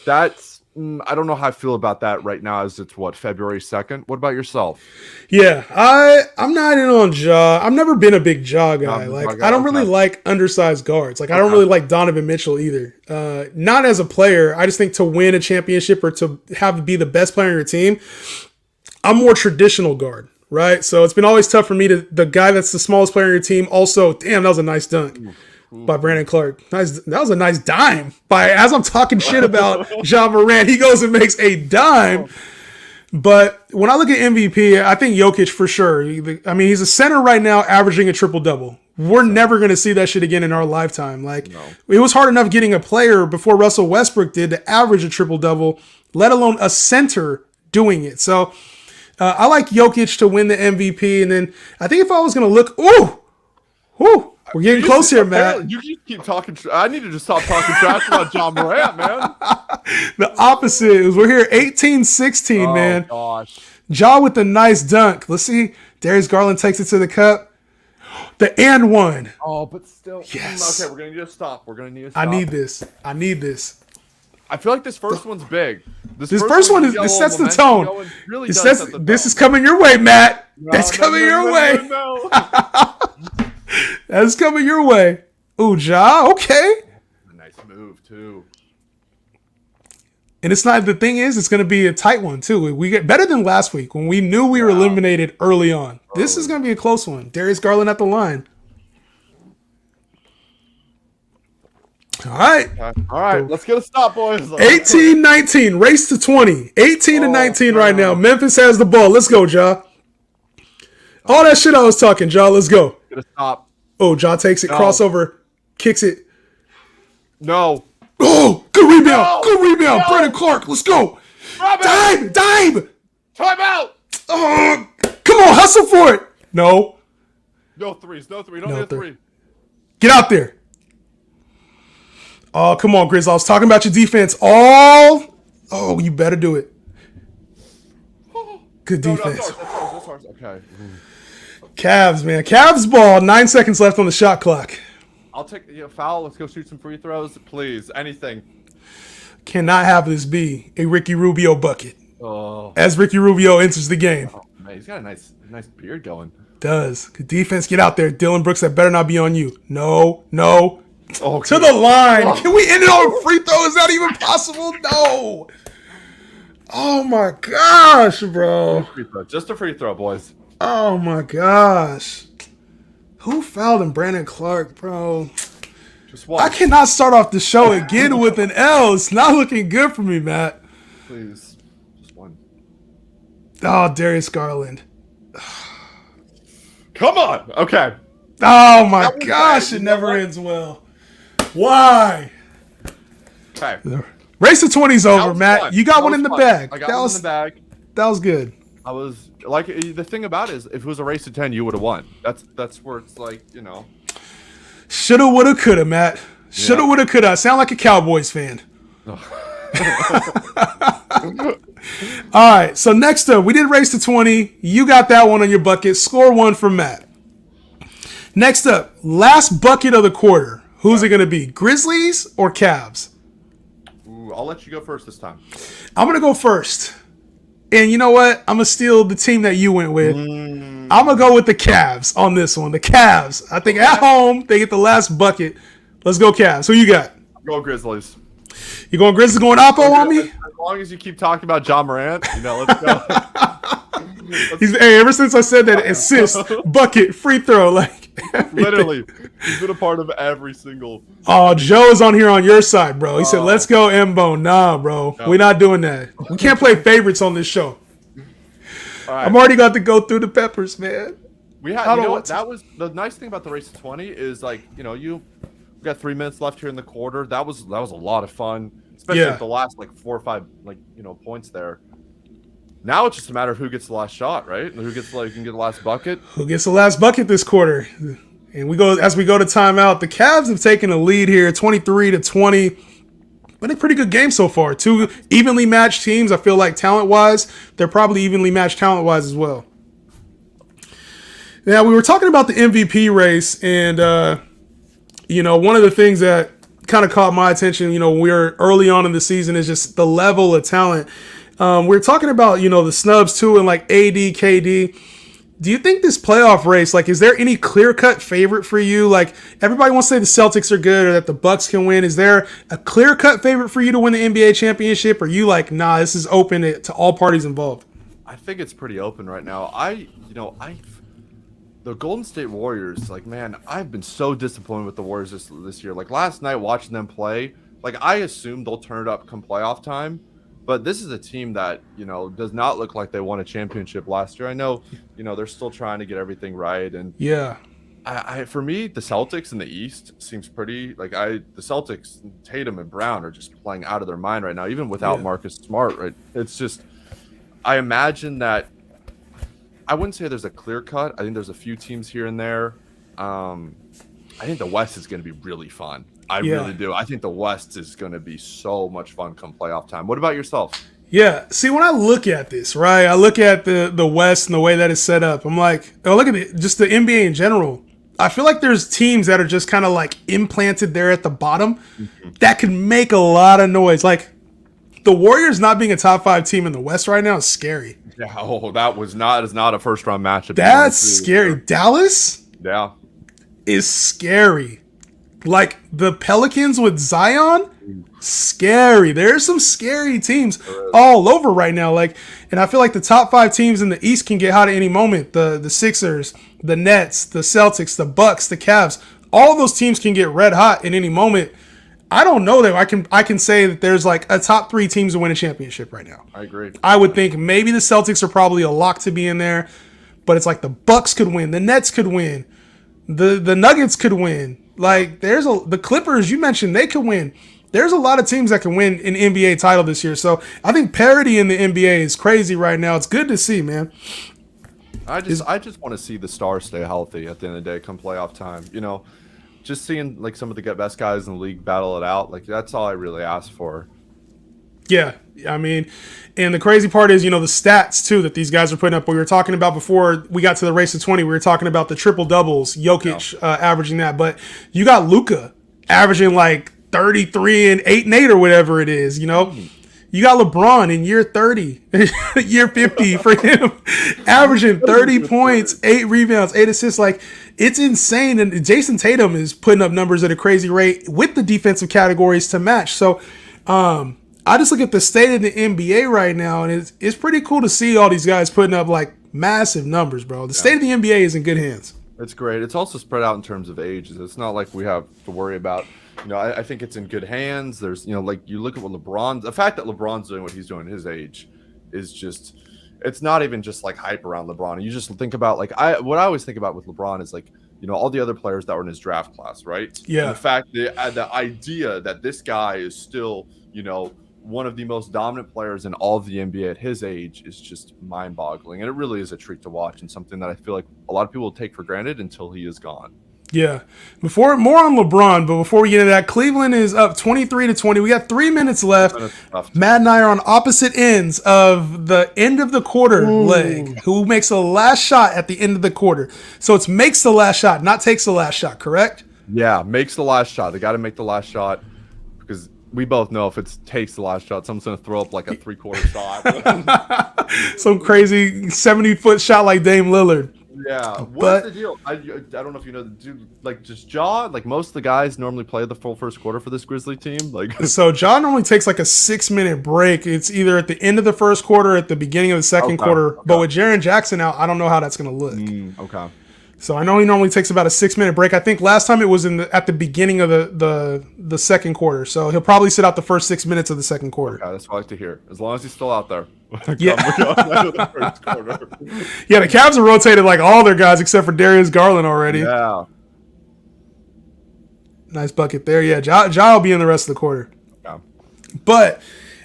that's I don't know how I feel about that right now, as it's February 2nd. What about yourself? Yeah, I'm not in on Ja. I've never been a big Ja guy. I don't really like undersized guards. Like, I don't really like Donovan Mitchell either. Not as a player. I just think to win a championship or to be the best player on your team, I'm more traditional guard, right? So it's been always tough for me the guy that's the smallest player on your team. Also, damn, that was a nice dunk by Brandon Clark. Nice, that was a nice dime. As I'm talking shit about Ja Morant, he goes and makes a dime. But when I look at MVP, I think Jokic for sure. I mean, he's a center right now, averaging a triple-double. We're never going to see that shit again in our lifetime. It was hard enough getting a player before Russell Westbrook did to average a triple-double, let alone a center doing it. So I like Jokic to win the MVP. And then I think if I was going to look, we're getting close here, Matt. You keep talking. I need to just stop talking trash about Ja Morant, man. The opposite is we're here 18-16, man. Gosh. Ja with the nice dunk. Let's see. Darius Garland takes it to the cup. The and one. Oh, but still. Yes. Okay, we're going to need to stop. I need this. I feel like this first one's big. This first one this sets the tone. This is coming your way, Matt. That's coming your way. That's coming your way. Ooh, Ja, okay. A nice move, too. And it's going to be a tight one, too. We get better than last week when we knew we were eliminated early on. This is going to be a close one. Darius Garland at the line. All right. All right, let's get a stop, boys. 18-19, race to 20. 18-19 right now. Memphis has the ball. Let's go, Ja. All that shit I was talking, Ja. Let's go. Get a stop. Oh, Ja takes it, crossover, kicks it. No. Oh, good rebound. Good rebound. Brandon Clark, let's go. Dive. Time out. Oh, come on, hustle for it. No. No threes. Don't need a three. Get out there. Oh, come on, Grizz. I was talking about your defense. Oh, you better do it. Good defense. That's ours. Okay. Cavs, man. Cavs ball. 9 seconds left on the shot clock. I'll take foul. Let's go shoot some free throws, please. Anything. Cannot have this be a Ricky Rubio bucket. Oh. As Ricky Rubio enters the game. Oh, man, he's got a nice beard going. Does. Good defense. Get out there. Dylan Brooks, that better not be on you. No. Oh, to the line. Can we end it on a free throw? Is that even possible? No. Oh, my gosh, bro. Just a free throw, boys. Oh, my gosh. Who fouled him? Brandon Clark, bro. Just one. I cannot start off the show again with an L. It's not looking good for me, Matt. Please. Just one. Oh, Darius Garland. Come on. Okay. Oh, my gosh. It never ends well. Why? Okay. Race to 20's over, Matt. Fun. You got one in the bag. I got one in the bag. That was good. I was like, the thing about it is, if it was a race to 10, you would have won. That's where it's like, Shoulda, woulda, coulda, Matt. Shoulda, woulda, coulda. I sound like a Cowboys fan. All right, so next up, we did race to 20. You got that one on your bucket. Score one for Matt. Next up, last bucket of the quarter. Who's it going to be? Grizzlies or Cavs? Ooh, I'll let you go first this time. I'm going to go first. And you know what? I'm going to steal the team that you went with. I'm going to go with the Cavs on this one. The Cavs. I think at home, they get the last bucket. Let's go Cavs. Who you got? Go Grizzlies. You going Grizzlies going Oppo on me? As long as you keep talking about John Morant, let's go. Hey, ever since I said that, assist, bucket, free throw, like everything. Literally, he's been a part of every single. Oh, Joe's on here on your side, bro. He said, "Let's go, Mbo." Nah, bro, we're not doing that. We can't play favorites on this show. All right. I'm already got to go through the peppers, man. We had, that was the nice thing about the race to 20 is we got 3 minutes left here in the quarter. That was a lot of fun, especially at the last 4 or 5 points there. Now it's just a matter of who gets the last shot, right? Who gets can get the last bucket? Who gets the last bucket this quarter? And we go to timeout. The Cavs have taken a lead here, 23-20. But a pretty good game so far. 2 evenly matched teams. I feel like talent-wise, they're probably evenly matched talent-wise as well. Now, we were talking about the MVP race, and one of the things that kind of caught my attention, we're early on in the season, is just the level of talent. We're talking about, the snubs too, and AD, KD. Do you think this playoff race, is there any clear-cut favorite for you? Everybody wants to say the Celtics are good or that the Bucks can win. Is there a clear-cut favorite for you to win the NBA championship? Or are you nah, this is open to all parties involved? I think it's pretty open right now. The Golden State Warriors, man, I've been so disappointed with the Warriors this year. Last night watching them play, I assume they'll turn it up come playoff time. But this is a team that, does not look like they won a championship last year. I know, they're still trying to get everything right. And yeah, for me, the Celtics in the East seems pretty the Celtics, Tatum and Brown are just playing out of their mind right now, even without Marcus Smart, right? It's just, I imagine that, I wouldn't say there's a clear cut. I think there's a few teams here and there. I think the West is going to be really fun. I really do. I think the West is going to be so much fun come playoff time. What about yourself? Yeah. See, when I look at this, right, I look at the West and the way that it's set up. I'm like, look at just the NBA in general. I feel like there's teams that are just kind of implanted there at the bottom that can make a lot of noise. The Warriors not being a top 5 team in the West right now is scary. Yeah. Oh, that is not a first round matchup. That's scary. Dallas? Yeah. Is scary. The Pelicans with Zion, scary. There's some scary teams all over right now. And I feel like the top 5 teams in the East can get hot at any moment. The Sixers, the Nets, the Celtics, the Bucks, the Cavs. All those teams can get red hot at any moment. I don't know that I can say that there's a top 3 teams to win a championship right now. I agree. I would think maybe the Celtics are probably a lock to be in there, but it's the Bucks could win, the Nets could win, the Nuggets could win. There's the Clippers you mentioned, they could win. There's a lot of teams that can win an NBA title this year. So I think parity in the NBA is crazy right now. It's good to see, man. I just want to see the stars stay healthy at the end of the day come playoff time. Just seeing some of the best guys in the league battle it out. That's all I really ask for. Yeah. I mean, and the crazy part is, the stats too that these guys are putting up. We were talking about before we got to the race to 20. We were talking about the triple doubles, Jokic averaging that, but you got Luka averaging 33 and 8 and 8 or whatever it is. You got LeBron in year 30, year 50 for him, averaging 30 points, 8 rebounds, 8 assists. It's insane. And Jason Tatum is putting up numbers at a crazy rate with the defensive categories to match. So, I just look at the state of the NBA right now, and it's pretty cool to see all these guys putting up massive numbers, bro. The state of the NBA is in good hands. It's great. It's also spread out in terms of ages. It's not like we have to worry about, I think it's in good hands. There's, you look at what the fact that LeBron's doing what he's doing at his age is just, it's not even just hype around LeBron. You just think about what I always think about with LeBron is all the other players that were in his draft class, right? Yeah. And the fact that the idea that this guy is still, one of the most dominant players in all of the NBA at his age is just mind-boggling, and it really is a treat to watch, and something that I feel like a lot of people will take for granted until he is gone. Yeah. More on LeBron, but before we get into that, Cleveland is up 23-20. We got 3 minutes left. Matt and I are on opposite ends of the end of the quarter leg. Who makes the last shot at the end of the quarter? So it's makes the last shot, not takes the last shot, correct? Yeah, makes the last shot. They got to make the last shot because we both know if it takes the last shot, someone's gonna throw up like a 3/4 shot. Some crazy 70-foot shot like Dame Lillard. Yeah, what's the deal? I don't know if you know, dude. Like, just Jaw. Like, most of the guys normally play the full first quarter for this Grizzly team. Like, so Jaw normally takes like a 6-minute break. It's either at the end of the first quarter, or at the beginning of the second quarter. But with Jaren Jackson out, I don't know how that's gonna look. Okay. So I know he normally takes about a 6-minute break. I think last time it was at the beginning of the second quarter. So he'll probably sit out the first 6 minutes of the second quarter. Okay, that's what I like to hear. As long as he's still out there. Yeah. The first quarter. Yeah, the Cavs have rotated like all their guys except for Darius Garland already. Yeah. Nice bucket there. Yeah, Ja will be in the rest of the quarter. Yeah. But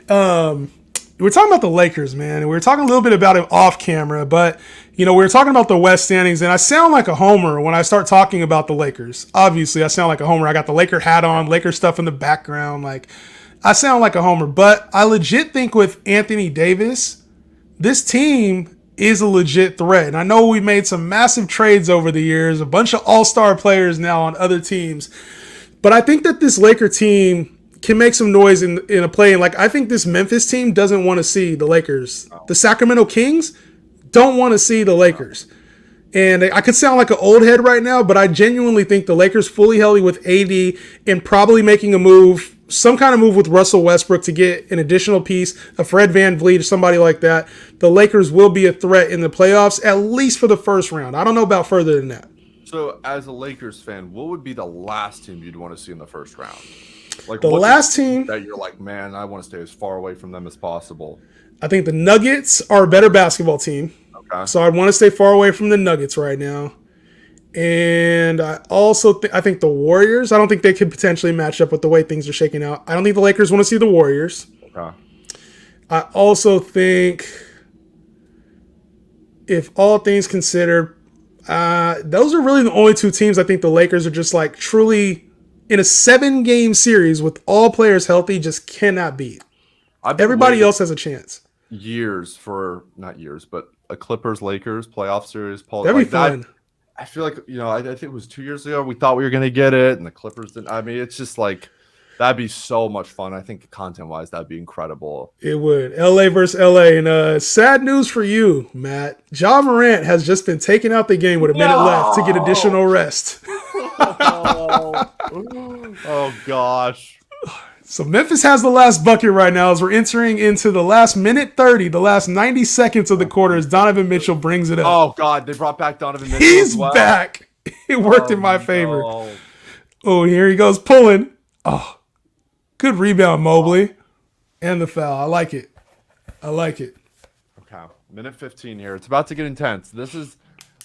we're talking about the Lakers, man. And we were talking a little bit about it off camera, but we were talking about the West standings, and I sound like a homer when I start talking about the Lakers. Obviously, I sound like a homer. I got the Laker hat on, Laker stuff in the background. Like, I sound like a homer, but I legit think with Anthony Davis, this team is a legit threat. And I know we made some massive trades over the years, a bunch of all-star players now on other teams. But I think that this Laker team can make some noise in a play. And, like, I think this Memphis team doesn't want to see the Lakers. The Sacramento Kings don't want to see the Lakers. And I could sound like an old head right now, but I genuinely think the Lakers fully healthy with AD and probably making a move, some kind of move with Russell Westbrook to get an additional piece, a Fred VanVleet or somebody like that. The Lakers will be a threat in the playoffs, at least for the first round. I don't know about further than that. So, as a Lakers fan, what would be the last team you'd want to see in the first round? Like, the last team that you're like, man, I want to stay as far away from them as possible. I think the Nuggets are a better basketball team. Okay. So I'd want to stay far away from the Nuggets right now. And I also I think the Warriors, I don't think they could potentially match up with the way things are shaking out. I don't think the Lakers want to see the Warriors. Okay. I also think, if all things considered, those are really the only two teams I think the Lakers are just like truly in a 7-game series with all players healthy just cannot beat. Everybody else has a chance. Years for, not years, but a Clippers-Lakers playoff series. That'd be fun. I feel like, I think it was 2 years ago we thought we were going to get it, and the Clippers didn't. I mean, it's just like, that'd be so much fun. I think content-wise, that'd be incredible. It would. LA versus LA. And sad news for you, Matt. Ja Morant has just been taken out the game with a minute left to get additional rest. Oh, gosh. So Memphis has the last bucket right now as we're entering into the last minute 30, the last 90 seconds of the quarter as Donovan Mitchell brings it up. Oh, God. They brought back Donovan Mitchell. He's back. It worked in my favor. Oh, here he goes pulling. Oh, good rebound, Mobley. And the foul. I like it. Okay. Minute 15 here. It's about to get intense.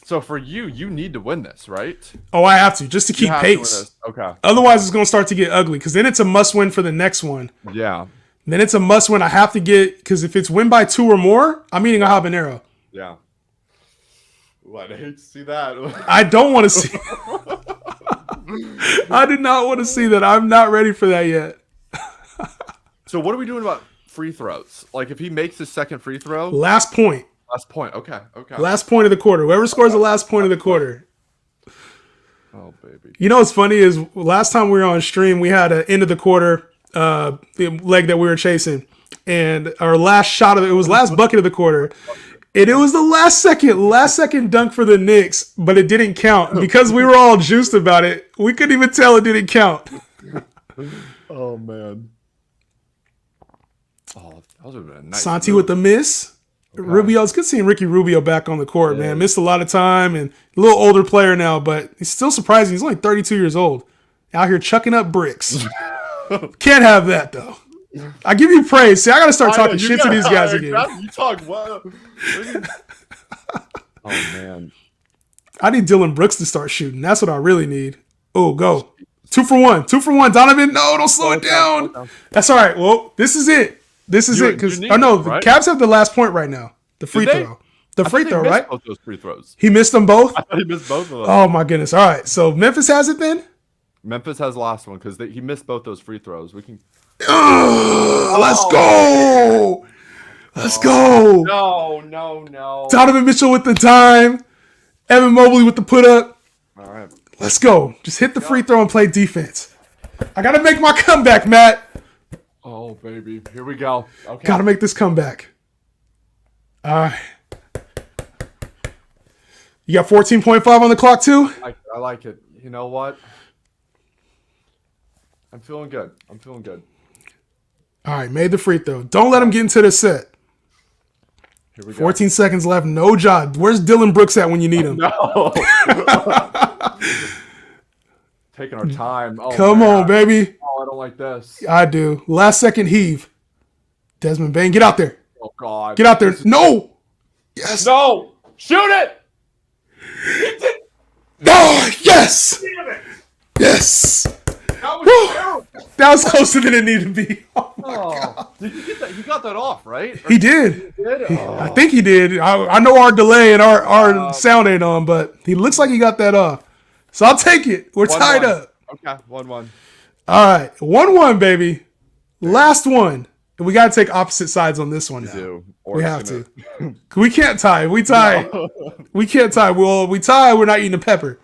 So for you need to win this, right? Oh, I have to, just to keep pace. Okay. Otherwise, it's going to start to get ugly, because then it's a must-win for the next one. Yeah. Then it's a must-win. I have to get, because if it's win by 2 or more, I'm eating a habanero. Yeah. Ooh, I'd hate to see that. I don't want to see I do not want to see that. I'm not ready for that yet. So what are we doing about free throws? Like, if he makes his second free throw? Last point. Okay. Last point of the quarter. Whoever scores the last point of the quarter. Oh, baby. You know what's funny is last time we were on stream, we had an end of the quarter the leg that we were chasing. And our last shot of it was last bucket of the quarter. And it was the last second dunk for the Knicks, but it didn't count. Because we were all juiced about it, we couldn't even tell it didn't count. Oh, man. Oh, that would have been a nice Santi move. with the miss. Okay. Rubio, it's good seeing Ricky Rubio back on the court, man. Missed a lot of time and a little older player now, but he's still surprising. He's only 32 years old. Out here chucking up bricks. Can't have that, though. I give you praise. See, I got to start talking shit to these guys again. You talk well. Oh, man. I need Dylan Brooks to start shooting. That's what I really need. Oh, go. 2 for 1. 2 for 1. Donovan, no, don't slow it down. That's all right. Well, this is it. This is it. Because the Cavs have the last point right now. The free throw. The free throw, right? Both those free throws. He missed them both? I thought he missed both of them. Oh, my goodness. All right. So Memphis has it then? Memphis has the last one because he missed both those free throws. We can. Let's go. Let's go. No. Donovan Mitchell with the dime. Evan Mobley with the put up. All right. Let's go. Just hit the free throw and play defense. I got to make my comeback, Matt. Oh, baby. Here we go. Okay. Gotta make this comeback. All right. You got 14.5 on the clock, too? I like it. You know what? I'm feeling good. All right, made the free throw. Don't let him get into the set. Here we go. 14 seconds left. No job. Where's Dylan Brooks at when you need him? No. Taking our time. Oh, Come man. on, baby. Oh, I don't like this. I do. Last second heave. Desmond Bain, get out there. Oh, God. Get out there. No. Yes. No. Shoot it. No. Yes. Damn it. Yes. That was Woo. terrible. That was closer than it needed to be. Oh, my God. Did you get that? You got that off, right? He did. He did? I think he did. I know our delay and our sound ain't on, but he looks like he got that off. So I'll take it. We're tied up. Okay, 1-1. All right. 1-1, baby. Last one. And we got to take opposite sides on this one now. Do. We have to. We can't tie. If we tie, we can't tie. Well, we tie, we're not eating the pepper.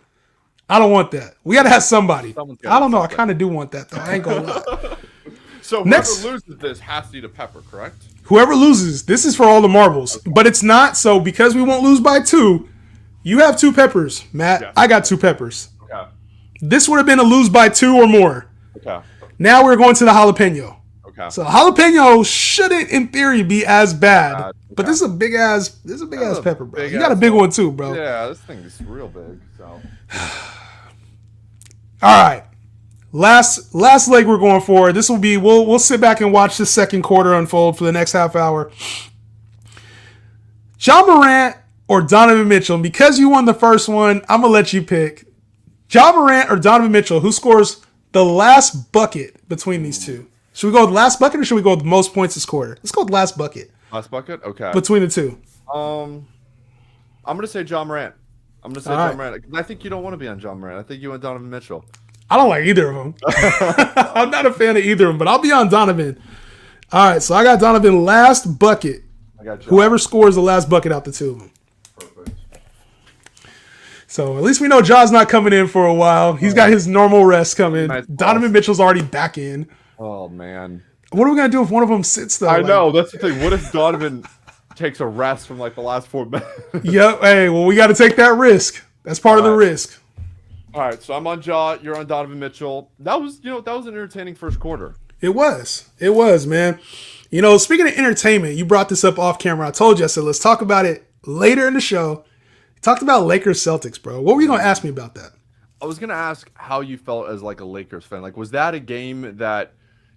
I don't want that. We got to have somebody. I don't know. I kind of do want that, though. I ain't going to lie. So Next. whoever loses this has to eat a pepper, correct? Whoever loses, this is for all the marbles. Okay. But it's not. So because we won't lose by 2, you have 2 peppers, Matt. Yes. I got 2 peppers. Okay. This would have been a lose by 2 or more. Okay. Now we're going to the jalapeno. Okay. So jalapeno shouldn't, in theory, be as bad. Okay. But this is a big ass. This is a big ass pepper, bro. You got a big one too, bro. Yeah, this thing is real big. So. All right. Last leg we're going for. This will be. We'll sit back and watch the second quarter unfold for the next half hour. Ja Morant or Donovan Mitchell. And because you won the first one, I'm gonna let you pick. Ja Morant or Donovan Mitchell. Who scores the last bucket between these two? Should we go with last bucket or should we go with the most points this quarter? Let's go with last bucket. Last bucket? Okay. Between the two. I'm going to say Ja Morant. I'm going to say Ja Morant. I think you don't want to be on Ja Morant. I think you want Donovan Mitchell. I don't like either of them. I'm not a fan of either of them, but I'll be on Donovan. All right, so I got Donovan last bucket. I got Ja. Whoever scores the last bucket out the two of them. Perfect. So at least we know Ja's not coming in for a while. He's got his normal rest coming. Nice. Donovan Mitchell's already back in. Oh, man. What are we going to do if one of them sits, though? I know. That's the thing. What if Donovan takes a rest from, like, the last 4 minutes? Yep. Hey, well, we got to take that risk. That's part of the risk. All right. So I'm on Ja. You're on Donovan Mitchell. That was an entertaining first quarter. It was. It was, man. You know, speaking of entertainment, you brought this up off camera. I told you, I said, let's talk about it later in the show. You talked about Lakers Celtics, bro. What were you going to ask me about that? I was going to ask how you felt as, like, a Lakers fan. Like, was that a game that,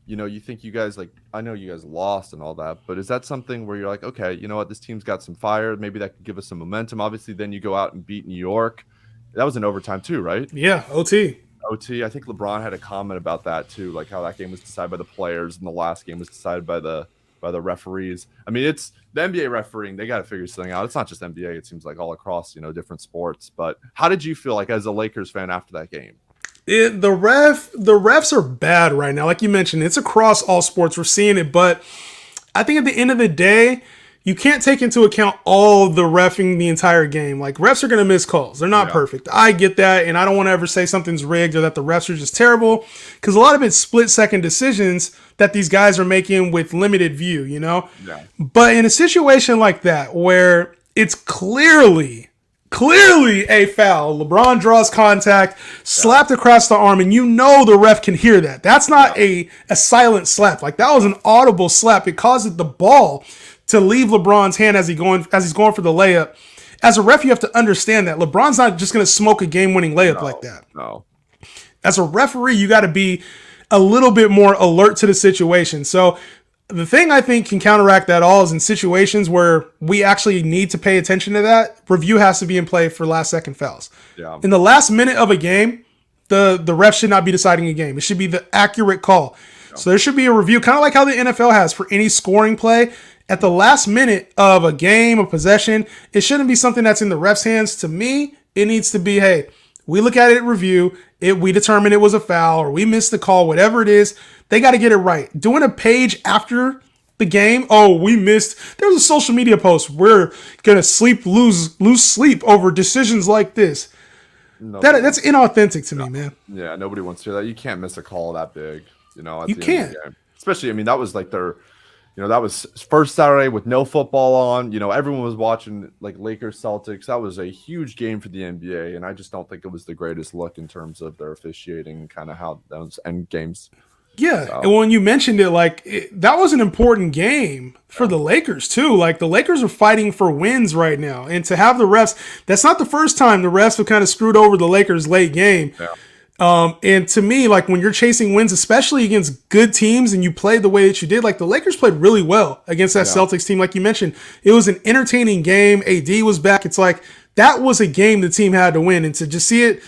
you know, you think you guys, like, I know you guys lost and all that, but is that something where you're like, okay, you know what, this team's got some fire. Maybe that could give us some momentum. Obviously, then you go out and beat New York. That was in overtime too, right? Yeah, OT. I think LeBron had a comment about that too, like how that game was decided by the players and the last game was decided by the referees. I mean, it's the NBA refereeing. They got to figure something out. It's not just NBA. It seems like all across, you know, different sports. But how did you feel like as a Lakers fan after that game? The refs are bad right now. Like you mentioned, it's across all sports. We're seeing it, but I think at the end of the day, you can't take into account all the reffing the entire game. Like, refs are going to miss calls. They're not perfect. I get that, and I don't want to ever say something's rigged or that the refs are just terrible, because a lot of it's split-second decisions that these guys are making with limited view, you know? Yeah. But in a situation like that, where it's clearly a foul, LeBron draws contact, slapped across the arm, and you know the ref can hear that. That's not a silent slap. Like, that was an audible slap. It caused the ball to leave LeBron's hand as he's going for the layup. As a ref, you have to understand that LeBron's not just going to smoke a game-winning layup like that. No. As a referee, you got to be a little bit more alert to the situation. So the thing I think can counteract that all is in situations where we actually need to pay attention to that, review has to be in play for last-second fouls. Yeah. In the last minute of a game, the ref should not be deciding a game. It should be the accurate call. Yeah. So there should be a review, kind of like how the NFL has for any scoring play. At the last minute of a game, a possession, it shouldn't be something that's in the ref's hands. To me, it needs to be, hey, we look at it, review it, we determine it was a foul or we missed the call, whatever it is. They got to get it right. Doing a page after the game, oh, we missed. There was a social media post. We're gonna lose sleep over decisions like this. That's inauthentic to me, man. Yeah, nobody wants to hear that. You can't miss a call that big. You know, you can't. especially, I mean, that was like their, that was first Saturday with no football on. Everyone was watching like Lakers Celtics. That was a huge game for the NBA, and I just don't think it was the greatest look in terms of their officiating and kind of how those end games. Yeah, So, and when you mentioned it, that was an important game for the Lakers too. Like the Lakers are fighting for wins right now, and to have the refs, that's not the first time the refs have kind of screwed over the Lakers late game. yeah. And to me, like when you're chasing wins, especially against good teams, and you play the way that you did, like the Lakers played really well against that Celtics team. Like you mentioned, it was an entertaining game. AD was back. It's like that was a game the team had to win, and to just see it,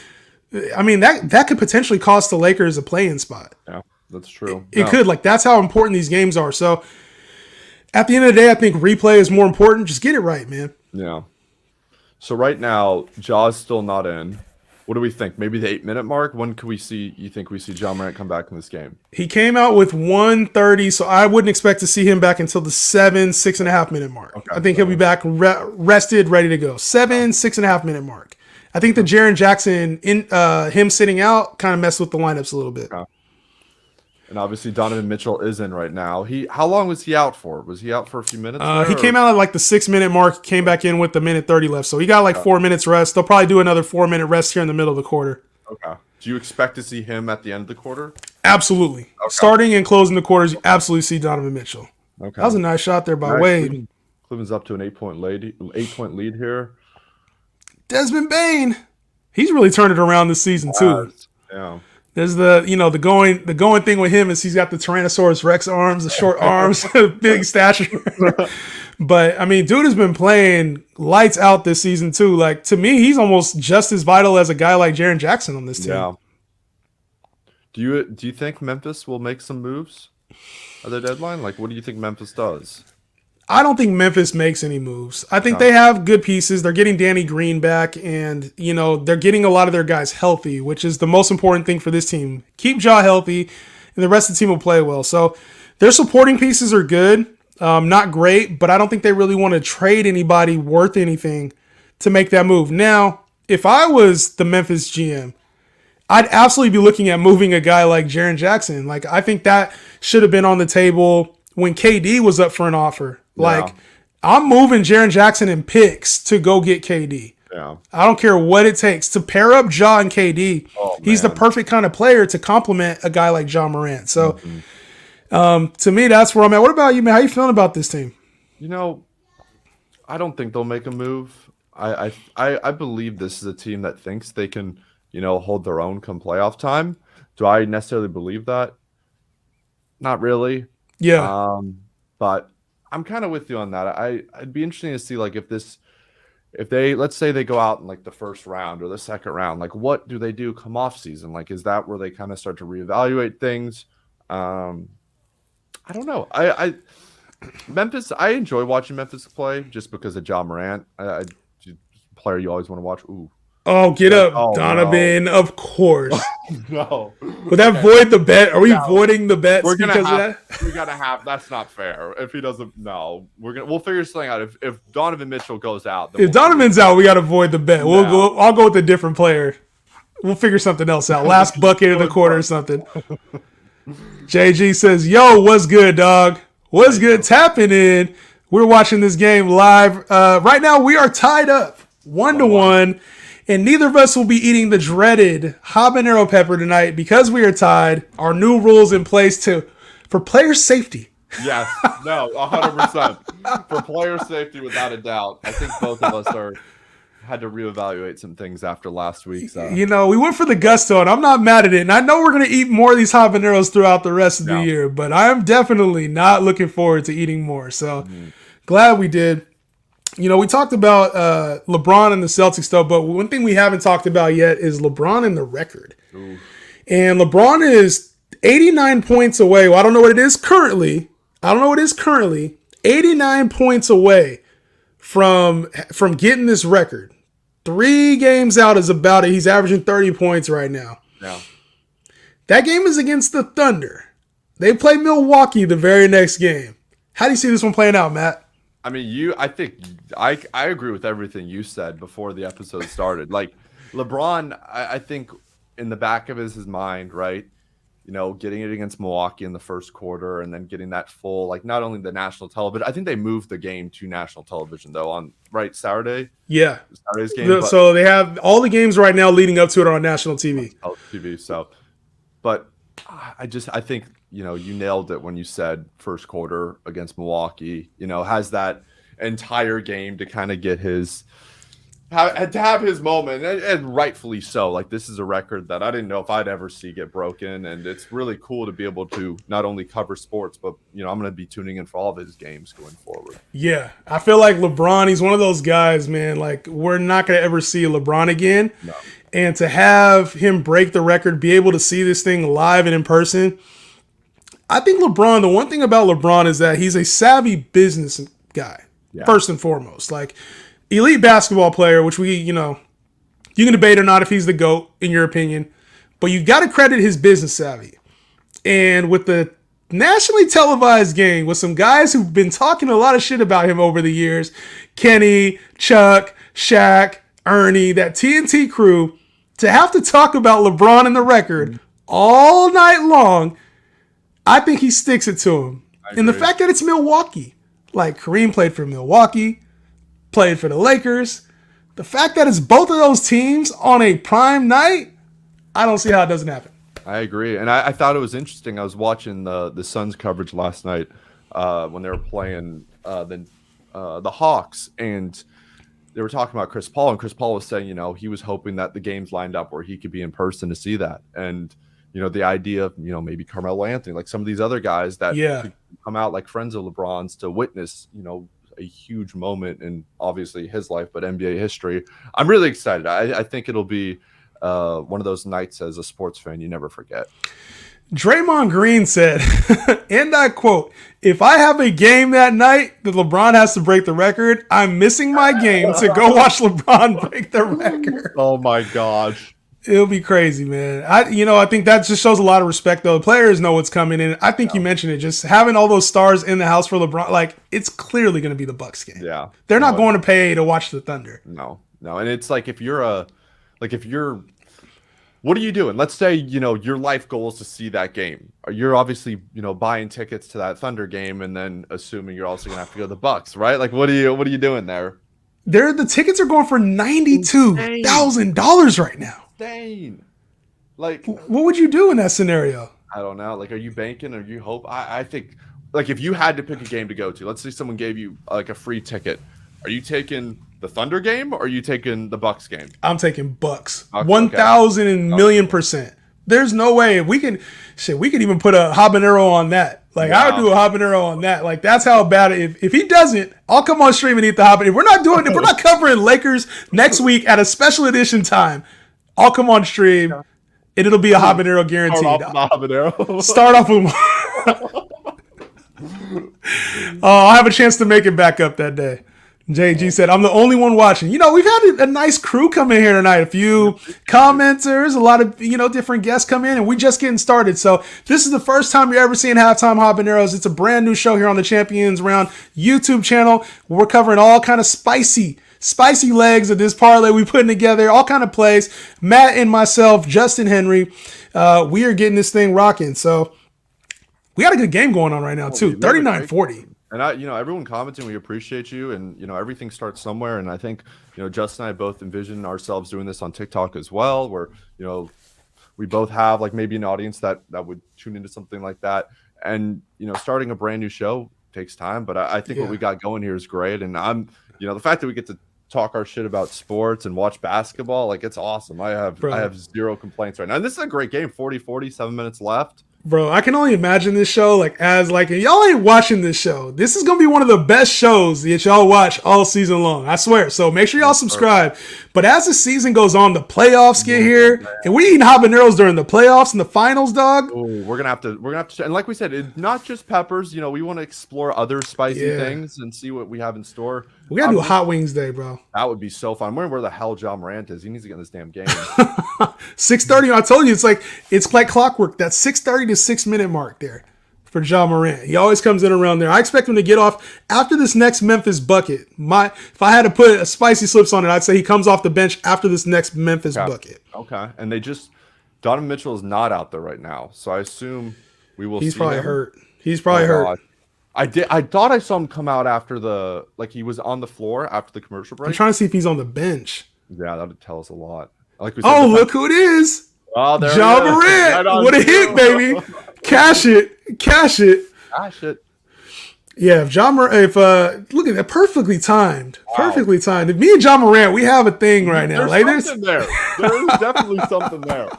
I mean that could potentially cost the Lakers a play-in spot. Yeah, that's true. It could. Like that's how important these games are. So at the end of the day, I think replay is more important. Just get it right, man. Yeah. So right now, Jaw's still not in. What do we think? Maybe the 8-minute mark? When could you think we see Ja Morant come back in this game? He came out with 1:30, so I wouldn't expect to see him back until the 6.5 minute mark. Okay. I think he'll be back rested, ready to go. 6.5 minute mark. I think the Jaren Jackson, him sitting out, kind of messed with the lineups a little bit. Okay. And obviously Donovan Mitchell is in right now. How long was he out for? Was he out for a few minutes? He came out at like the 6-minute mark, came back in with the 1:30 left. So he got like 4 minutes rest. They'll probably do another 4-minute rest here in the middle of the quarter. Okay. Do you expect to see him at the end of the quarter? Absolutely. Okay. Starting and closing the quarters, you absolutely see Donovan Mitchell. Okay. That was a nice shot there by Wade. Cleveland's up to an 8-point lead here. Desmond Bane. He's really turned it around this season too. Yeah. There's the going thing with him is he's got the Tyrannosaurus Rex arms, the short arms, big stature. But I mean, dude has been playing lights out this season too. Like to me, he's almost just as vital as a guy like Jaren Jackson on this team. Yeah. Do you think Memphis will make some moves at the deadline? Like, what do you think Memphis does? I don't think Memphis makes any moves. I think they have good pieces. They're getting Danny Green back, and they're getting a lot of their guys healthy, which is the most important thing for this team. Keep Ja healthy, and the rest of the team will play well. So their supporting pieces are good, not great, but I don't think they really want to trade anybody worth anything to make that move. Now, if I was the Memphis GM, I'd absolutely be looking at moving a guy like Jaren Jackson. Like I think that should have been on the table when KD was up for an offer. Like, I'm moving Jaren Jackson in picks to go get KD. Yeah. I don't care what it takes to pair up Ja and KD. He's the perfect kind of player to complement a guy like Ja Morant. So, to me, that's where I'm at. What about you, man? How you feeling about this team? I don't think they'll make a move. I believe this is a team that thinks they can, hold their own come playoff time. Do I necessarily believe that? Not really. Yeah. But I'm kind of with you on that. I'd be interesting to see like if they let's say they go out in like the first round or the second round, like what do they do come off season? Like is that where they kind of start to reevaluate things? I don't know. Memphis, I enjoy watching Memphis play just because of Ja Morant. Player you always want to watch. Ooh. Oh, get up, Donovan, no. Of course. No. Would that void the bet? Are we voiding the bets because of that? We gotta have. That's not fair. If he doesn't, no, we'll figure something out. If Donovan Mitchell goes out, if Donovan's out, we gotta void the bet. We'll go. I'll go with a different player. We'll figure something else out. Last bucket of the quarter or something. JG says, "Yo, what's good, dog? What's good? Tapping in. We're watching this game live right now. We are tied up 1-1." And neither of us will be eating the dreaded habanero pepper tonight because we are tied. Our new rules in place for player safety. Yes, no, 100% for player safety without a doubt. I think both of us had to reevaluate some things after last week's. We went for the gusto, and I'm not mad at it. And I know we're gonna eat more of these habaneros throughout the rest of the year, but I am definitely not looking forward to eating more. So glad we did. We talked about LeBron and the Celtics stuff, but one thing we haven't talked about yet is LeBron and the record. Ooh. And LeBron is 89 points away. Well, I don't know what it is currently. 89 points away from getting this record. 3 games out is about it. He's averaging 30 points right now. Yeah. That game is against the Thunder. They play Milwaukee the very next game. How do you see this one playing out, Matt? I mean, I think I agree with everything you said before the episode started. Like LeBron, I think in the back of his mind, right? getting it against Milwaukee in the first quarter and then getting that full, like not only the national television, I think they moved the game to national television though on Saturday. Yeah. Saturday's game. So they have all the games right now leading up to it are on national TV. TV. So, but I think, you nailed it when you said first quarter against Milwaukee, has that entire game to kind of get have his moment, and rightfully so. Like, this is a record that I didn't know if I'd ever see get broken, and it's really cool to be able to not only cover sports, but I'm going to be tuning in for all of his games going forward. Yeah, I feel like LeBron, he's one of those guys, man. Like, we're not going to ever see LeBron again, no. And to have him break the record, be able to see this thing live and in person, I think LeBron. The one thing about LeBron is that he's a savvy business guy, first and foremost. Like, elite basketball player, which you can debate or not if he's the GOAT in your opinion, but you've got to credit his business savvy. And with the nationally televised game with some guys who've been talking a lot of shit about him over the years, Kenny, Chuck, Shaq, Ernie, that TNT crew, to have to talk about LeBron and the record all night long, I think he sticks it to him. And the fact that it's Milwaukee, like Kareem played for Milwaukee, played for the Lakers. The fact that it's both of those teams on a prime night, I don't see how it doesn't happen. I agree. And I thought it was interesting. I was watching the Suns coverage last night when they were playing the Hawks, and they were talking about Chris Paul, and Chris Paul was saying, he was hoping that the games lined up where he could be in person to see that. And, the idea of, maybe Carmelo Anthony, like some of these other guys that could come out like friends of LeBron's to witness, a huge moment in obviously his life, but NBA history. I'm really excited. I think it'll be one of those nights as a sports fan you never forget. Draymond Green said, and I quote, "If I have a game that night that LeBron has to break the record, I'm missing my game to go watch LeBron break the record." Oh my gosh. It'll be crazy, man. I think that just shows a lot of respect, though. The players know what's coming in. I think you mentioned it. Just having all those stars in the house for LeBron, like, it's clearly going to be the Bucks game. Yeah. They're not going to pay to watch the Thunder. No. And it's like, if you're what are you doing? Let's say, your life goal is to see that game. You're obviously, buying tickets to that Thunder game and then assuming you're also going to have to go to the Bucks, right? Like, what are you doing there? The tickets are going for $92,000 right now. Insane. Like, what would you do in that scenario? I don't know. Like, are you banking or you hope? I think, like, if you had to pick a game to go to, let's say someone gave you like a free ticket, are you taking the Thunder game or are you taking the Bucks game? I'm taking Bucks. 1,000 million %. There's no way we can even put a habanero on that. Like, I would do a habanero on that. Like, that's how bad if he doesn't, I'll come on stream and eat the habanero. If we're not covering Lakers next week at a special edition time, I'll come on stream and it'll be a habanero guaranteed. Start off with I'll have a chance to make it back up that day. JG said, "I'm the only one watching." We've had a nice crew come in here tonight. A few commenters, a lot of, different guests come in, and we just getting started. So this is the first time you're ever seeing Halftime Habaneros. It's a brand new show here on the Champions Round YouTube channel. We're covering all kind of spicy legs of this parlay we putting together, all kind of plays. Matt and myself, Justin Henry, we are getting this thing rocking. So we got a good game going on right now too. 39-40. And everyone commenting, we appreciate you. And, everything starts somewhere. And I think, Justin and I both envision ourselves doing this on TikTok as well, where, we both have like maybe an audience that would tune into something like that. And, starting a brand new show takes time. But I think what we got going here is great. And I'm, the fact that we get to talk our shit about sports and watch basketball, like, it's awesome. I have zero complaints right now. And this is a great game. 47 minutes left. Bro, I can only imagine this show y'all ain't watching this show. This is going to be one of the best shows that y'all watch all season long. I swear. So make sure y'all subscribe. But as the season goes on, the playoffs get here, and we eating habaneros during the playoffs and the finals, dog. Ooh, we're gonna have to, and like we said, it's not just peppers. We want to explore other spicy things and see what we have in store. We gotta do a hot wings day, bro. That would be so fun. I'm wondering where the hell John Morant is. He needs to get in this damn game. 6:30. I told you, it's like clockwork. That 6:30 to 6-minute mark there for John Morant. He always comes in around there. I expect him to get off after this next Memphis bucket. If I had to put a spicy slips on it, I'd say he comes off the bench after this next Memphis bucket. Okay. And they just Donovan Mitchell is not out there right now, so I assume we will He's see probably him. hurt. He's probably Oh, hurt. God. I thought I saw him come out after he was on the floor after the commercial I'm break. trying to see if he's on the bench. Yeah, that would tell us a lot. Like we said, Oh, look who it is. Oh, there Ja he is. Morant. Right on What a cue. hit, baby. Cash it. Cash it. Gosh, it. Yeah, if look at that, perfectly timed. Wow. Perfectly timed. If me and Ja Morant, we have a thing right now. There's something there. There is definitely something there.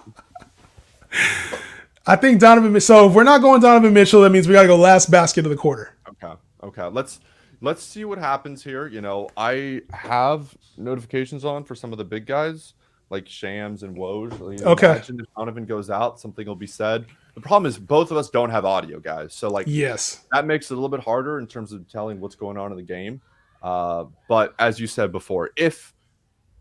I think so if we're not going Donovan Mitchell, that means we got to go last basket of the quarter. Okay. Let's see what happens here. You know, I have notifications on for some of the big guys like Shams and Woj. Okay. Imagine if Donovan goes out, something will be said. The problem is both of us don't have audio, guys. So Yes, that makes it a little bit harder in terms of telling what's going on in the game. But as you said before, if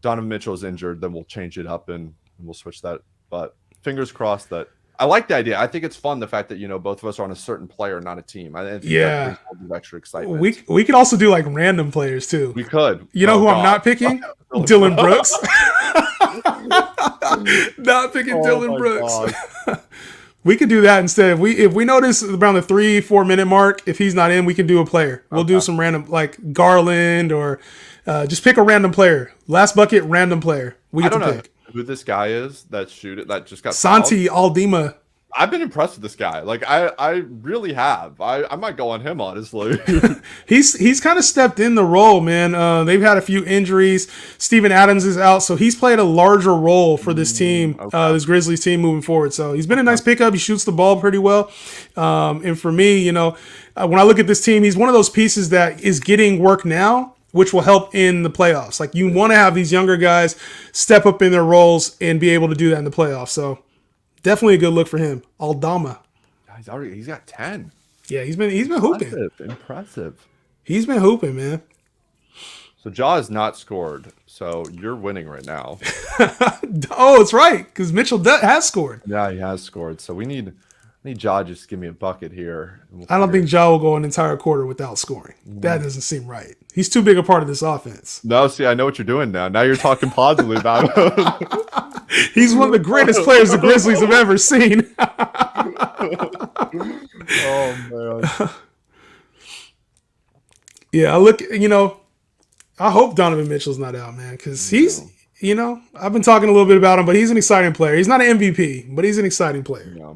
Donovan Mitchell is injured, then we'll change it up and we'll switch that. But fingers crossed that. I like the idea. I think it's fun, the fact that, both of us are on a certain player, not a team. I think that brings a little extra excitement. We could also do like random players too. We could. You know who I'm not picking? Dylan Brooks. Not picking Dylan Brooks. We could do that instead. If we notice around the 3-4 minute mark, if he's not in, we can do a player. We'll do some random, like Garland, or just pick a random player. Last bucket, random player. We get to pick who this guy is that just got Santi Aldima. I've been impressed with this guy. Like I really have. I might go on him, honestly. He's kind of stepped in the role, man. They've had a few injuries. Steven Adams is out, so he's played a larger role for this team, this Grizzlies team moving forward. So he's been a nice pickup. He shoots the ball pretty well. And for me, when I look at this team, he's one of those pieces that is getting work now, which will help in the playoffs. Like, you want to have these younger guys step up in their roles and be able to do that in the playoffs. So definitely a good look for him. Aldama. He's got 10. Yeah, he's been hooping. Impressive. He's been hooping, man. So Ja has not scored. So you're winning right now. Oh, it's right, because Mitchell has scored. Yeah, he has scored. So I need Ja just to give me a bucket here. I don't think Ja will go an entire quarter without scoring. That doesn't seem right. He's too big a part of this offense. No, see, I know what you're doing now. Now you're talking positively about him. He's one of the greatest players the Grizzlies have ever seen. Oh, man. Yeah, I hope Donovan Mitchell's not out, man, because he's, I've been talking a little bit about him, but he's an exciting player. He's not an MVP, but he's an exciting player. Yeah.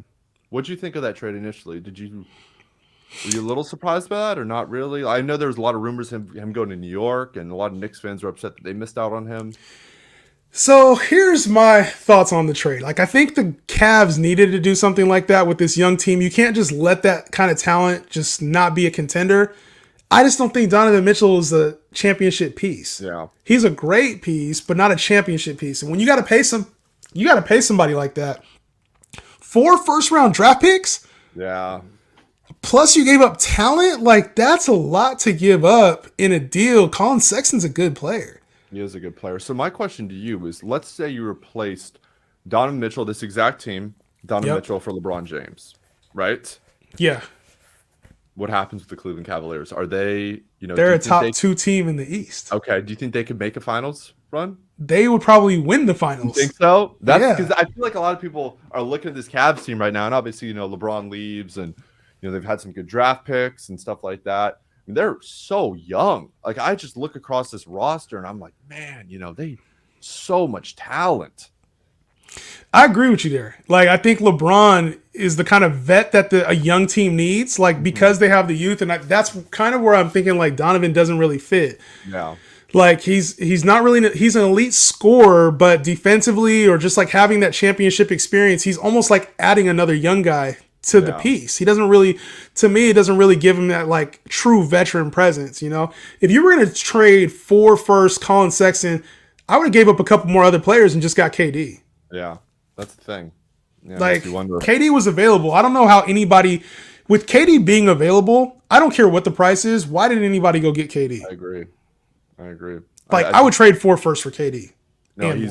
What'd you think of that trade initially? Were you a little surprised by that or not really? I know there was a lot of rumors of him going to New York, and a lot of Knicks fans were upset that they missed out on him. So here's my thoughts on the trade. Like, I think the Cavs needed to do something like that with this young team. You can't just let that kind of talent just not be a contender. I just don't think Donovan Mitchell is a championship piece. Yeah. He's a great piece, but not a championship piece. And when you got to pay somebody like that. 4 first-round draft picks? Yeah. Plus you gave up talent? Like, that's a lot to give up in a deal. Colin Sexton's a good player. He is a good player. So my question to you is, let's say you replaced Donovan Mitchell, this exact team, Mitchell for LeBron James, right? Yeah. What happens with the Cleveland Cavaliers? Are they, they're a top 2 team in the East. Okay. Do you think they could make a finals run? They would probably win the finals. You think so? That's because I feel like a lot of people are looking at this Cavs team right now, and obviously, LeBron leaves, and they've had some good draft picks and stuff like that. I mean, they're so young. Like, I just look across this roster, and I'm like, man, they so much talent. I agree with you there. Like, I think LeBron is the kind of vet that a young team needs, like, because they have the youth, and that's kind of where I'm thinking, like, Donovan doesn't really fit. Yeah. Like, he's not really, he's an elite scorer, but defensively, or just like having that championship experience, he's almost like adding another young guy to the piece. He doesn't really, to me, it doesn't really give him that like true veteran presence. If you were going to trade 4 first Colin Sexton, I would have gave up a couple more other players and just got KD. Yeah, that's the thing. Yeah, like, KD was available. I don't know how anybody, with KD being available, I don't care what the price is. Why didn't anybody go get KD? I agree. Like, I would trade 4 first for KD. No, more.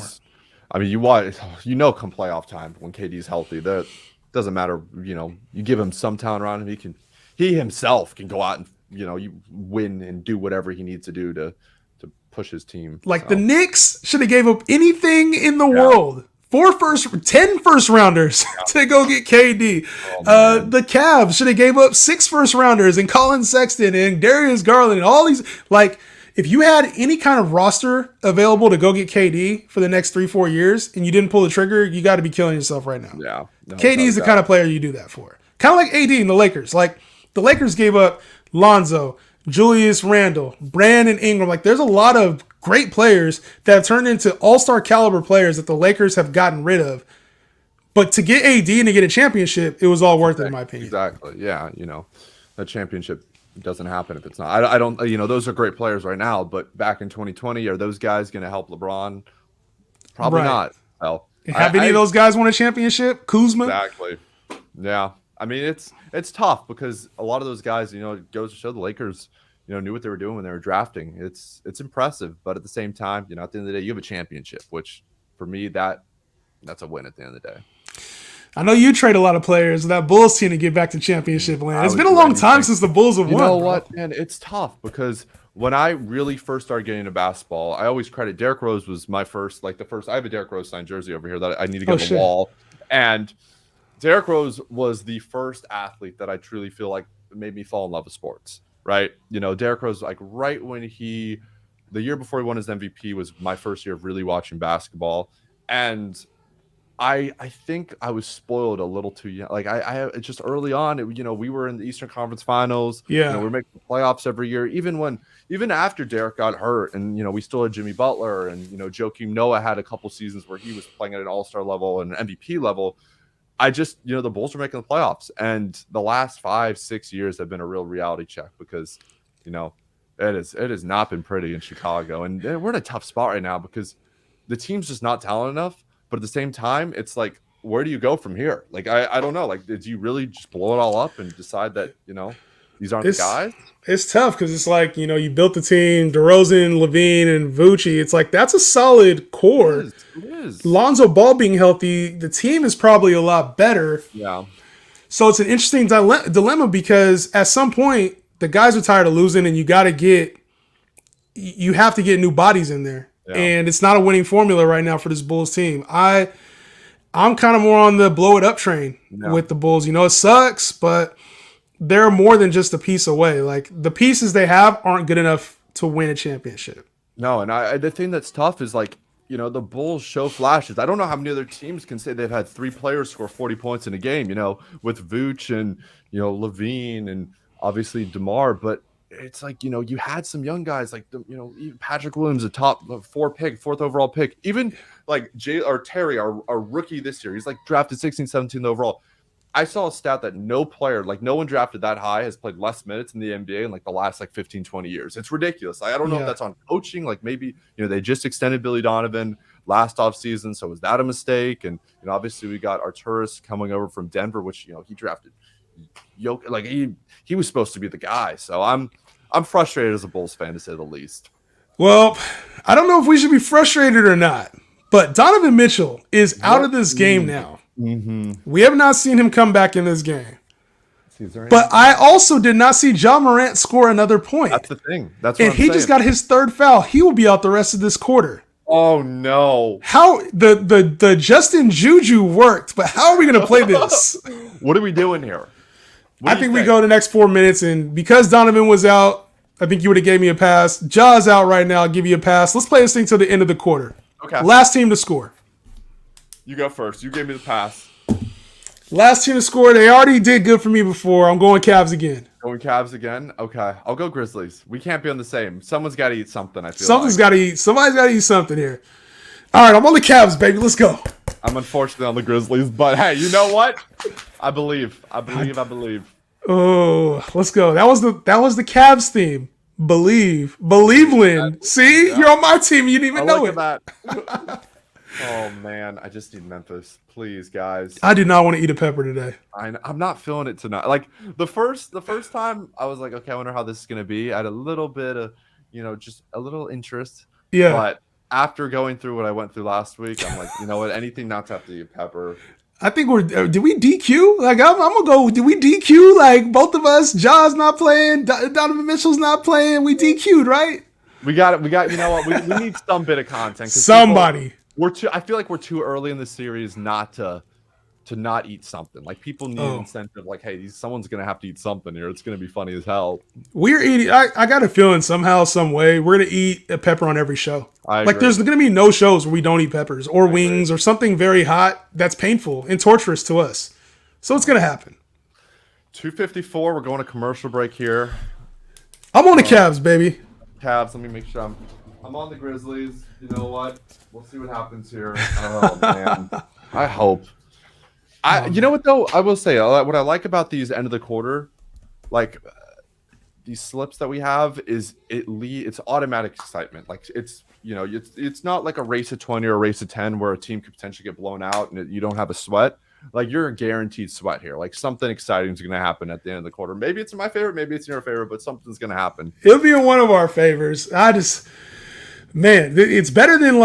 I mean, come playoff time when KD's healthy. That doesn't matter. You give him some talent around him. He himself can go out and you win and do whatever he needs to do to push his team. Like, the Knicks should have gave up anything in the world 10 first rounders to go get KD. The Cavs should have gave up 6 first rounders and Colin Sexton and Darius Garland and all these. Like, if you had any kind of roster available to go get KD for the next 3-4 years and you didn't pull the trigger, you got to be killing yourself right now. Yeah. No, KD is the kind of player you do that for. Kind of like AD and the Lakers. Like, the Lakers gave up Lonzo, Julius Randle, Brandon Ingram. Like, there's a lot of great players that have turned into all-star caliber players that the Lakers have gotten rid of. But to get AD and to get a championship, it was all worth it, in my opinion. Exactly. Yeah. That championship doesn't happen if it's not. I don't. Those are great players right now, but back in 2020, are those guys going to help LeBron? Probably not. Well, have any of those guys won a championship? Kuzma? Exactly. Yeah. I mean, it's tough because a lot of those guys, it goes to show the Lakers, knew what they were doing when they were drafting. It's impressive, but at the same time, at the end of the day, you have a championship, which for me, that's a win at the end of the day. I know you trade a lot of players. That Bulls team to get back to championship land. It's been a long time since the Bulls have won. You know what, man? It's tough because when I really first started getting into basketball, I always credit Derrick Rose was my first. I have a Derrick Rose signed jersey over here that I need to get on the wall. And Derrick Rose was the first athlete that I truly feel like made me fall in love with sports, right? Derrick Rose, like right when the year before he won his MVP was my first year of really watching basketball. And I think I was spoiled a little too young. Like I just early on, we were in the Eastern Conference Finals. Yeah, we're making the playoffs every year. Even after Derek got hurt, and we still had Jimmy Butler, and Joakim Noah had a couple seasons where he was playing at an All-Star level and an MVP level. I just the Bulls were making the playoffs, and the last 5-6 years have been a real reality check because it has not been pretty in Chicago, and we're in a tough spot right now because the team's just not talented enough. But at the same time, it's like, where do you go from here? Like, I don't know. Like, did you really just blow it all up and decide that, these aren't the guys? It's tough because it's like, you built the team, DeRozan, Levine, and Vucci. It's like, that's a solid core. It is. Lonzo Ball being healthy, the team is probably a lot better. Yeah. So it's an interesting dilemma because at some point, the guys are tired of losing and you have to get new bodies in there. Yeah. And it's not a winning formula right now for this Bulls team. I'm kind of more on the blow it up train with the Bulls. It sucks, but they're more than just a piece away. Like, the pieces they have aren't good enough to win a championship. No, and the thing that's tough is like, the Bulls show flashes. I don't know how many other teams can say they've had 3 players score 40 points in a game, with Vooch and, Levine and obviously DeMar, but it's like, you had some young guys like even Patrick Williams, a top 4th overall pick, even like Terry, our rookie this year. He's like drafted 16, 17 overall. I saw a stat that no one drafted that high has played less minutes in the NBA in like the last 15, 20 years. It's ridiculous. I don't know if that's on coaching. Like maybe, they just extended Billy Donovan last offseason. So was that a mistake? And obviously we got Arturas coming over from Denver, which, he drafted he was supposed to be the guy. So I'm frustrated as a Bulls fan, to say the least. Well, I don't know if we should be frustrated or not, but Donovan Mitchell is out of this game now. Mm-hmm. We have not seen him come back in this game. But I also did not see Ja Morant score another point. That's the thing. That's what he just got his 3rd foul. He will be out the rest of this quarter. Oh no! How the Justin Juju worked, but how are we going to play this? What are we doing here? I think we go the next 4 minutes, and because Donovan was out, I think you would have gave me a pass. Ja's out right now. I'll give you a pass. Let's play this thing till the end of the quarter. Okay. Last team to score. You go first. You gave me the pass. Last team to score. They already did good for me before. I'm going Cavs again. Going Cavs again? Okay. I'll go Grizzlies. We can't be on the same. Someone's got to eat something, I feel Somebody's got to eat something here. All right, I'm on the Cavs, baby. Let's go. I'm unfortunately on the Grizzlies, but hey, you know what? I believe. Oh, let's go. That was the Cavs theme. Believe, Lynn. See, you're on my team. You didn't even know it. That. Oh man, I just need Memphis, please, guys. I do not want to eat a pepper today. I'm not feeling it tonight. Like the first time, I was like, okay, I wonder how this is gonna be. I had a little bit of, just a little interest. Yeah. But after going through what I went through last week, I'm like, you know what? Anything not to have to eat pepper. I think did we DQ? Like, I'm going to go, did we DQ? Like, both of us, Ja's not playing, Donovan Mitchell's not playing. We DQ'd, right? We got it. You know what? We need some bit of content. Somebody. I feel like we're too early in the series not to not eat something. Like people need incentive. Like, hey, someone's gonna have to eat something here. It's gonna be funny as hell. We're eating. I got a feeling somehow, some way, we're gonna eat a pepper on every show. Like, there's gonna be no shows where we don't eat peppers or wings or something very hot that's painful and torturous to us. So it's gonna happen. 2:54. We're going to commercial break here. I'm on the Cavs, baby. Cavs. Let me make sure I'm on the Grizzlies. You know what? We'll see what happens here. Oh man, I hope. You know what though? I will say what I like about these end of the quarter, like these slips that we have, is it's automatic excitement. Like it's not like a race of 20 or a race of 10 where a team could potentially get blown out and you don't have a sweat. Like you're a guaranteed sweat here. Like something exciting is going to happen at the end of the quarter. Maybe it's in my favor, maybe it's in your favor, but something's going to happen. It'll be in one of our favors. Man, it's better than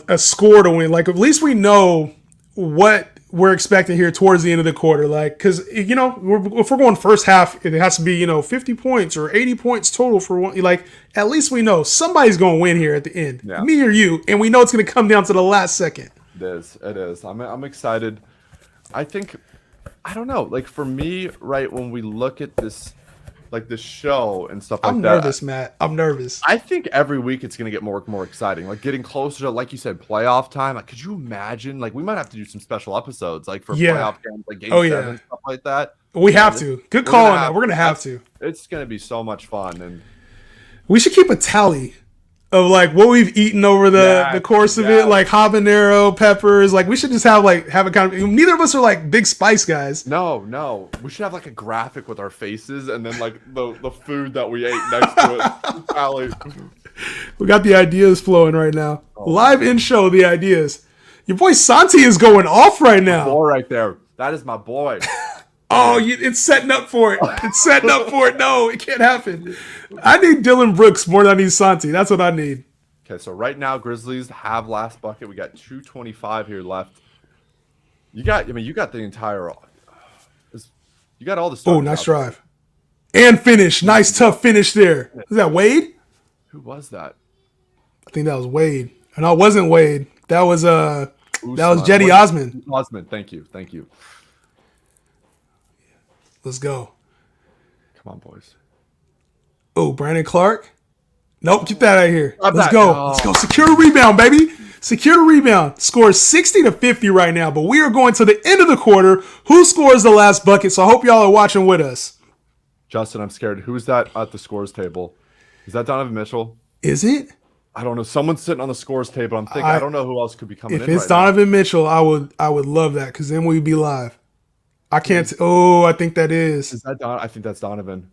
a score to win. Like at least we know what we're expecting here towards the end of the quarter. Like, because, if we're going first half, it has to be, 50 points or 80 points total for one. Like, at least we know somebody's going to win here at the end. Yeah. Me or you. And we know it's going to come down to the last second. It is. I'm excited. I think, I don't know. Like, for me, right, when we look at this, like this show and stuff like that. I'm nervous, Matt. I'm nervous. I think every week it's going to get more exciting. Like getting closer to, like you said, playoff time. Like, could you imagine? Like, we might have to do some special episodes, like for playoff games, like game 7 and stuff like that. We have to. Good call on that. We're going to have to. It's going to be so much fun, and we should keep a tally of like what we've eaten over the course of it, like habanero peppers. Like we should just have a kind of. Neither of us are like big spice guys. No. We should have like a graphic with our faces and then like the food that we ate next to it. We got the ideas flowing right now. Live in show, the ideas. Your boy Santi is going off right now. Boy, right there. That is my boy. It's setting up for it. It's setting up for it. No, it can't happen. I need Dylan Brooks more than I need Santi. That's what I need. Okay, so right now Grizzlies have last bucket. We got 2:25 here left. You got the entire. You got all the. Oh, nice drive, and finish. Nice tough finish there. Was that Wade? Who was that? I think that was Wade. No, it wasn't Wade. That was Jetty Osman. Osman, thank you. Let's go. Come on, boys. Oh, Brandon Clark. Nope, get that out of here. Let's go. Oh. Let's go. Secure the rebound, baby. Secure the rebound. Scores 60-50 right now, but we are going to the end of the quarter. Who scores the last bucket? So I hope y'all are watching with us. Justin, I'm scared. Who's that at the scores table? Is that Donovan Mitchell? Is it? I don't know. Someone's sitting on the scores table. I'm thinking I don't know who else could be coming in. If it's Donovan Mitchell, I would love that because then we'd be live. I can't. I think that is. Is that Don? I think that's Donovan.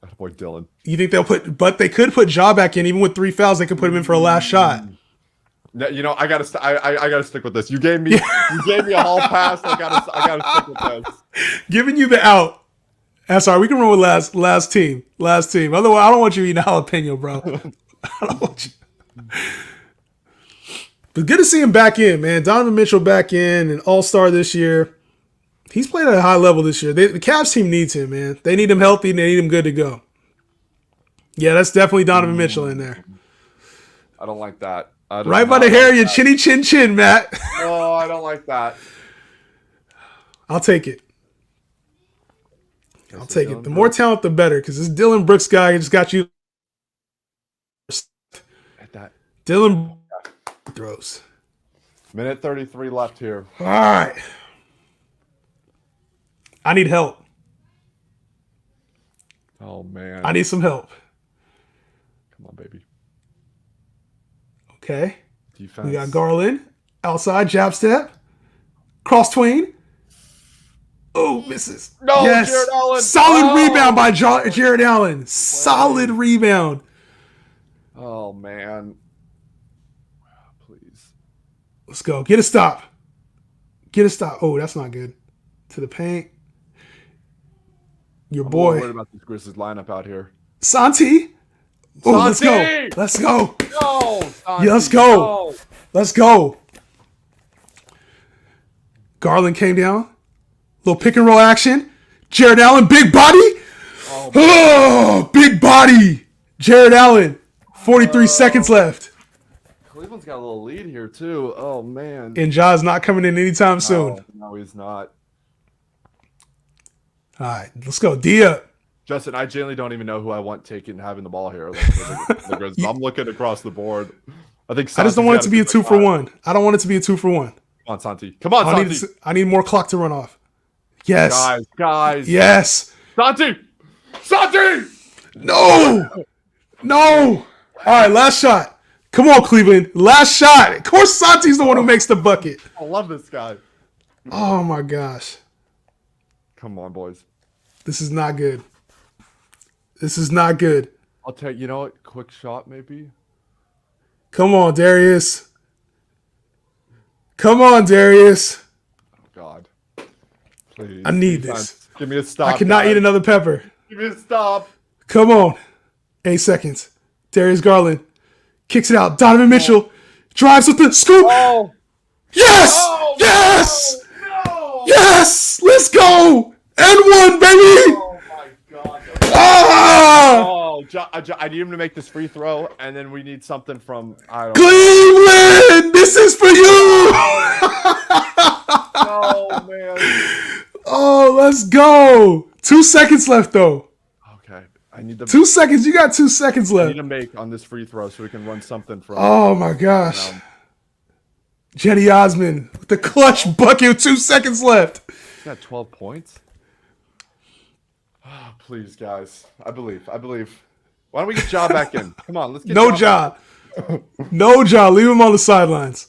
That boy Dylan. You think but they could put Ja back in, even with 3 fouls. They could put him in for a last shot. No, I gotta stick with this. You gave me a hall pass. I gotta stick with this. Giving you the out. That's all right. We can run with last team. Otherwise, I don't want you eating a jalapeno, bro. I don't want you. But good to see him back in, man. Donovan Mitchell back in, an all-star this year. He's played at a high level this year. The Cavs team needs him, man. They need him healthy, and they need him good to go. Yeah, that's definitely Donovan Mitchell in there. I don't like that. Right by the hair, your chinny chin chin, Matt. Oh, I don't like that. I'll take it. I'll take it. The more talent, the better, because this Dylan Brooks guy just got you. At that. Dylan throws. Minute 33 left here. All right. I need help. Oh, man. I need some help. Come on, baby. Okay. Defense. We got Garland. Outside, jab step. Cross tween. Oh, misses. No, yes. Jared Allen. Solid rebound by Jared Allen. Solid rebound. Oh, man. Please. Let's go. Get a stop. Oh, that's not good. To the paint. Your boy. I'm worried about this Grizzlies lineup out here. Santi. Oh, let's go. Let's go. No, Santi, yeah, let's go. No. Let's go. Garland came down. Little pick and roll action. Jared Allen, big body. Oh, big body. Jared Allen. 43 seconds left. Cleveland's got a little lead here too. Oh man. And Ja's not coming in anytime soon. No, he's not. All right, let's go. D up. Justin, I genuinely don't even know who I want having the ball here. Like, I'm looking across the board. I think I just don't want it to be a 2-for-1. I don't want it to be a 2-for-1. Come on, Santi. Come on, Santi. I need more clock to run off. Yes. Guys. Yes. Santi! No. All right, last shot. Come on, Cleveland. Last shot. Of course, Santi's the one who makes the bucket. I love this guy. Oh, my gosh. Come on, boys. This is not good. I'll tell you know what? Quick shot, maybe? Come on, Darius. Oh, God. Please. I need this. Give me a stop. I cannot eat another pepper. Give me a stop. Come on. 8 seconds. Darius Garland kicks it out. Donovan Mitchell drives with the scoop. Oh. Yes! Oh, yes! No! Yes! Let's go! And one, baby! Oh, my God. Ah! Oh, I need him to make this free throw, and then we need something from, I don't Cleveland! This is for you! know, man. Oh, let's go. 2 seconds left, though. Okay. I need to 2 seconds. You got 2 seconds I left. need to make on this free throw so we can run something from. Oh, my gosh. Jetty Osman with the clutch bucket with 2 seconds left. He's got 12 points. Oh, please, guys. I believe. Why don't we get Ja back in? Come on, let's get No Ja. No Ja. Leave him on the sidelines.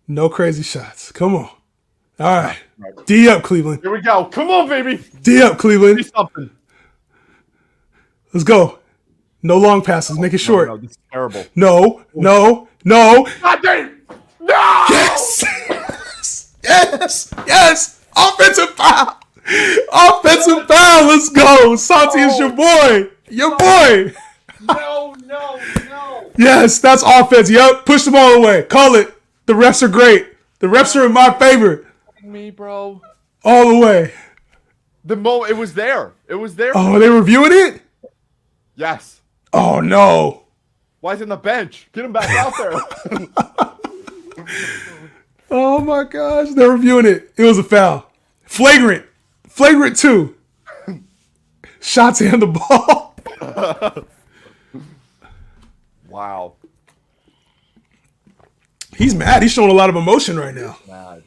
No crazy shots. Come on. All right. D up, Cleveland. Here we go. Come on, baby. D up, Do Cleveland. something. Let's go. No long passes. Make it short. No, this is terrible. No. God dang! No! Yes. Yes. Offensive foul. Let's go. Santi is your boy. No. Yes, that's offense. Yep. Push the ball away. Call it. The refs are great. The refs are in my favor. Me, bro. All the way. The moment it was there. Oh, are they reviewing it? Yes. Oh, no. Why is he on the bench? Get him back out there. Oh, my gosh. They're reviewing it. It was a foul. Flagrant 2. Shots and the ball. Wow. He's mad. He's showing a lot of emotion right now. Mad.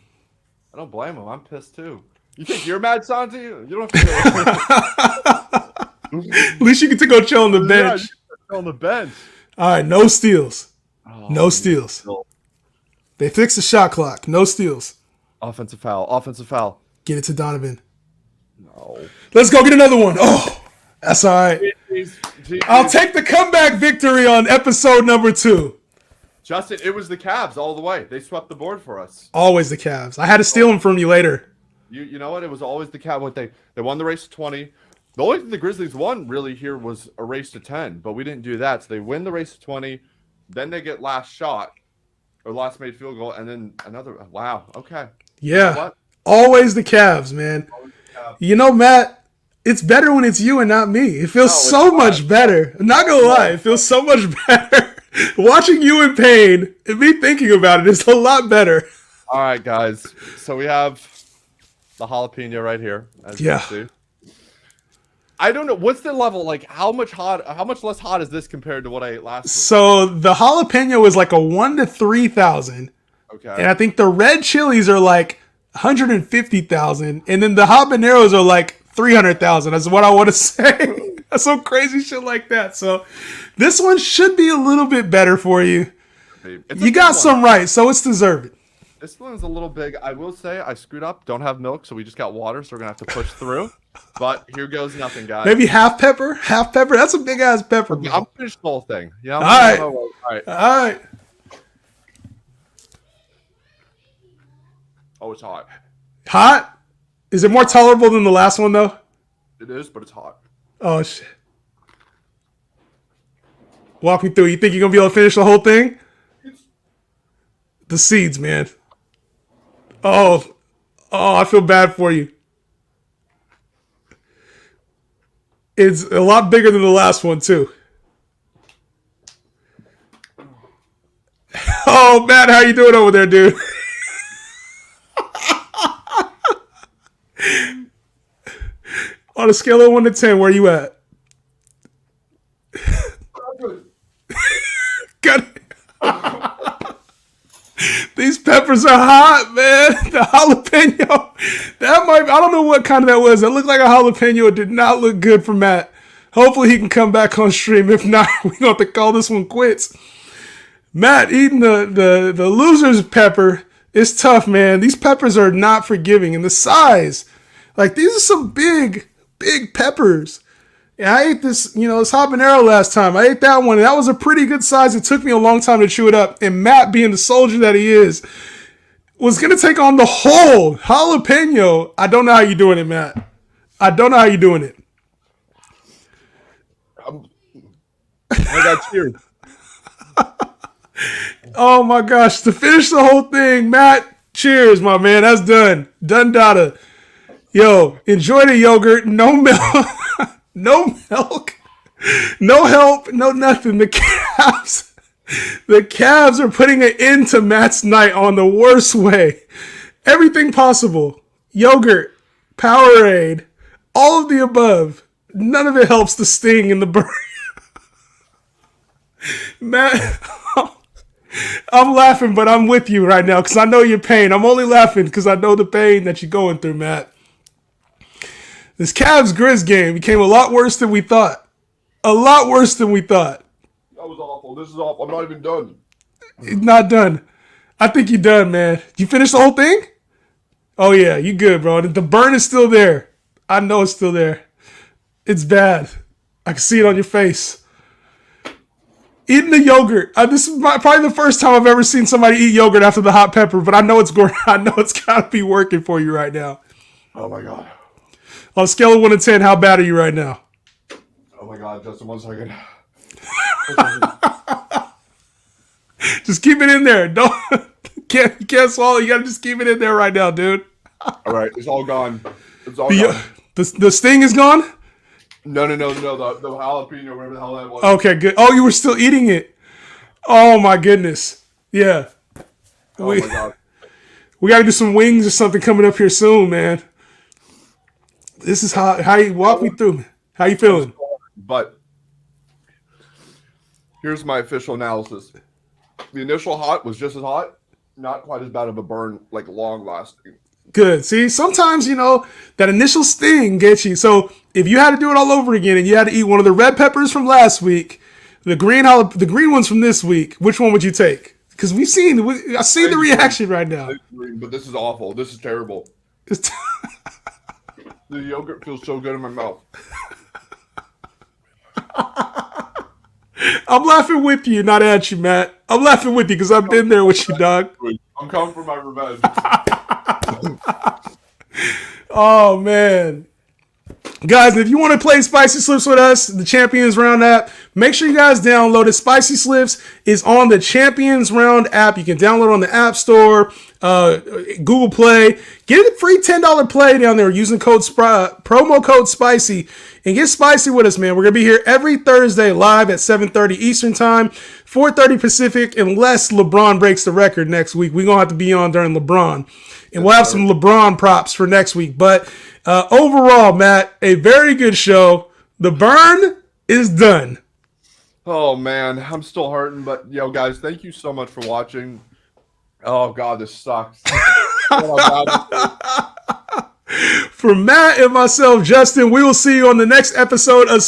I don't blame him. I'm pissed too. You think you're mad, Santi? You don't have to. At least you get to go chill on the bench. Yeah, on the bench. All right, no steals. Oh, No steals. They fixed the shot clock. No steals. Offensive foul. Get it to Donovan. No. Let's go get another one. Oh, that's all right. I'll take the comeback victory on episode number 2. Justin, it was the Cavs all the way. They swept the board for us. Always the Cavs. I had to steal them from you later. You know what? It was always the Cavs. They won the race to 20. The only thing the Grizzlies won really here was a race to 10, but we didn't do that. So they win the race to 20, then they get last shot or last made field goal, and then another. Wow. Okay. Yeah. You know what? Always the Cavs, man. You know, Matt, it's better when it's you and not me. It feels so much better. I'm not going to lie. It feels so much better. Watching you in pain and me thinking about it is a lot better. All right, guys. So we have the jalapeno right here. As you can see. I don't know. What's the level? Like, how much less hot is this compared to what I ate last week? So the jalapeno is like a 1 to 3,000. Okay. And I think the red chilies are like 150,000. And then the habaneros are like 300,000. That's what I want to say. That's some crazy shit like that. So this one should be a little bit better for you. You got some right, so it's deserved. This one's a little big. I will say I screwed up. Don't have milk, so we just got water, so we're going to have to push through. But here goes nothing, guys. Maybe half pepper? Half pepper? That's a big-ass pepper. Okay, I'm finished the whole thing. Yeah. All right. Oh, it's hot. Hot? Is it more tolerable than the last one, though? It is, but it's hot. Oh, shit. Walk me through. You think you're going to be able to finish the whole thing? The seeds, man. Oh, I feel bad for you. It's a lot bigger than the last one, too. Oh, Matt, how you doing over there, dude? On a scale of 1 to 10, where you at? Good. These peppers are hot, man. The jalapeno. I don't know what kind of that was. It looked like a jalapeno. It did not look good for Matt. Hopefully he can come back on stream. If not, we're going to have to call this one quits. Matt eating the loser's pepper is tough, man. These peppers are not forgiving. And the size, like these are some big peppers. Yeah, I ate this, this habanero last time. I ate that one, and that was a pretty good size. It took me a long time to chew it up. And Matt, being the soldier that he is, was going to take on the whole jalapeno. I don't know how you're doing it, Matt. I don't know how you're doing it. I got cheers. Oh, my gosh. To finish the whole thing, Matt, cheers, my man. That's done. Done data. Yo, enjoy the yogurt. No milk. No milk, no help, no nothing. The Cavs are putting an end to Matt's night on the worst way. Everything possible. Yogurt, Powerade, all of the above. None of it helps the sting and the burn. Matt, I'm laughing, but I'm with you right now because I know your pain. I'm only laughing because I know the pain that you're going through, Matt. This Cavs Grizz game became a lot worse than we thought. A lot worse than we thought. That was awful. This is awful. I'm not even done. It's not done. I think you're done, man. You finished the whole thing? Oh, yeah. You good, bro. The burn is still there. I know it's still there. It's bad. I can see it on your face. Eating the yogurt. This is probably the first time I've ever seen somebody eat yogurt after the hot pepper, but I know it's got to be working for you right now. Oh, my God. On a scale of 1 to 10, how bad are you right now? Oh my God, Justin, 1 second. Just keep it in there. You can't swallow. You gotta just keep it in there right now, dude. All right, it's all gone. It's all gone. The sting is gone? No. The jalapeno, whatever the hell that was. Okay, good. Oh, you were still eating it. Oh my goodness. Yeah. Oh my God. We gotta do some wings or something coming up here soon, man. This is how you walk me through. How you feeling? But here's my official analysis. The initial hot was just as hot, not quite as bad of a burn, like long lasting. Good. See, sometimes, that initial sting gets you. So if you had to do it all over again and you had to eat one of the red peppers from last week, the green ones from this week, which one would you take? Because I see the reaction right now. But this is awful. This is terrible. The yogurt feels so good in my mouth. I'm laughing with you, not at you, Matt. I'm laughing with you because I've been there with you, dog. I'm coming for my revenge. Oh, man. Guys, if you want to play Spicy Slips with us, the Champions Round app, make sure you guys download it. Spicy Slips is on the Champions Round app. You can download it on the App Store, Google Play. Get a free $10 play down there using promo code SPICY. And get spicy with us, man. We're going to be here every Thursday live at 7:30 Eastern Time, 4:30 Pacific, unless LeBron breaks the record next week. We're going to have to be on during LeBron. And we'll have some LeBron props for next week. But overall, Matt, a very good show. The burn is done. Oh, man. I'm still hurting. But, guys, thank you so much for watching. Oh, God, this sucks. For Matt and myself, Justin, we will see you on the next episode of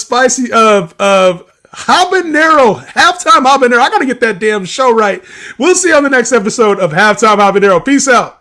Habanero. Halftime Habanero. I got to get that damn show right. We'll see you on the next episode of Halftime Habanero. Peace out.